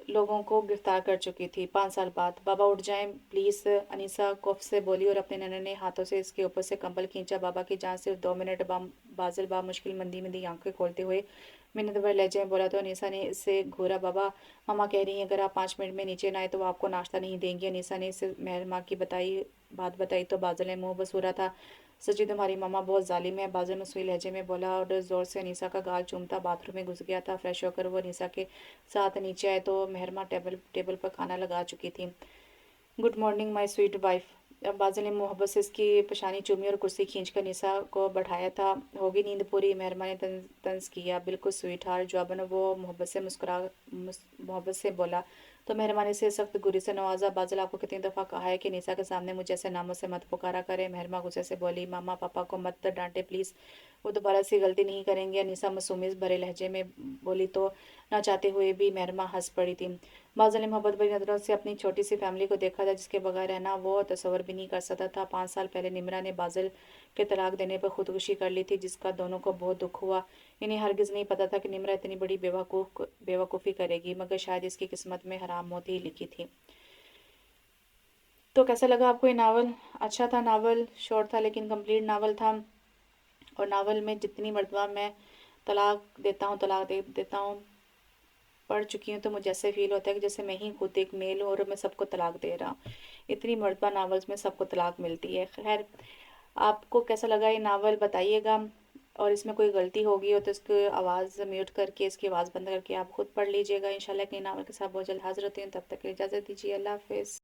S1: लोगों को गिरफ्तार कर चुकी थी 5 साल बाद। बाबा उठ जाएं प्लीज़, अनीसा कफ से बोली और अपने नन्हे हाथों से इसके ऊपर से कंबल खींचा। बाबा की जान सिर्फ 2 मिनट। बाजिल बा मुश्किल मंदी मंदी आंखें खोलते हुए मिन्नत भर लहजे में बोला तो अनीसा ने इससे घूरा। बाबा मामा कह रही हैं अगर आप 5 मिनट में नीचे ना आए तो वो आपको नाश्ता नहीं देंगी। अनीसा ने इससे मेहर माँ की बात बताई तो बादल ने मुंह बसूरा था। सच्ची तुम्हारी मामा बहुत जालिम है, बादल ने सुई लहजे में बोला और जोर से अनीसा का गाल चूमता बाथरूम में घुस गया था। फ्रेश होकर वो अनीसा के साथ नीचे आए तो मेहरमा टेबल पर खाना लगा चुकी थी। Good morning my sweet wife. अब बादल ने मोहब्बत से इसकी पेशानी चूमी और कुर्सी खींचकर निशा को बैठाया था। होगी नींद पूरी, मेहरमा ने तंज किया। बिल्कुल स्वीट हार्ट जवाबन वो मोहब्बत से बोला तो मेहरबानी से सख्त गुरी से नवाजा। बादल आपको कितनी दफ़ा कहा है कि निशा के सामने मुझे ऐसे नामों से मत पुकारा करे। मेहरमा गुस्से से बोली मामा पापा को मत डांटे प्लीज़, वो दोबारा से गलती नहीं करेंगे। अनीसा मासूमियत भरे लहजे में बोली तो ना चाहते हुए भी मेहरमा हंस पड़ी थी। बादल ने मोहब्बत भरी नजरों से अपनी छोटी सी फैमिली को देखा था जिसके बगैर रहना वो तस्वर भी नहीं कर सकता था। 5 साल पहले निमरा ने बादल के तलाक देने पर खुदकुशी कर ली थी जिसका दोनों को बहुत दुख हुआ। इन्हें हरगिज नहीं पता था कि निमरा इतनी बड़ी बेवकूफ़ी करेगी, मगर शायद इसकी किस्मत में हराम मौत ही लिखी थी। तो कैसा लगा आपको ये नावल? अच्छा था नावल, शॉर्ट था लेकिन कंप्लीट नावल था। और नावल में जितनी मरतबा मैं तलाक दे देता हूँ पढ़ चुकी हूँ तो मुझे ऐसे फील होता है कि जैसे मैं ही खुद एक मेल हूँ और मैं सबको तलाक दे रहा हूँ। इतनी मरतबा नावल्स में सबको तलाक मिलती है। खैर, आपको कैसा लगा ये नावल बताइएगा, और इसमें कोई गलती होगी हो तो इसकी आवाज़ म्यूट करके, इसकी आवाज़ बंद करके आप खुद पढ़ लीजिएगा। इंशाल्लाह एक नई नावल के साथ बहुत जल्द हाजिर होती हूँ, तब तक के लिए इजाज़त दीजिए। अल्लाह हाफिज़।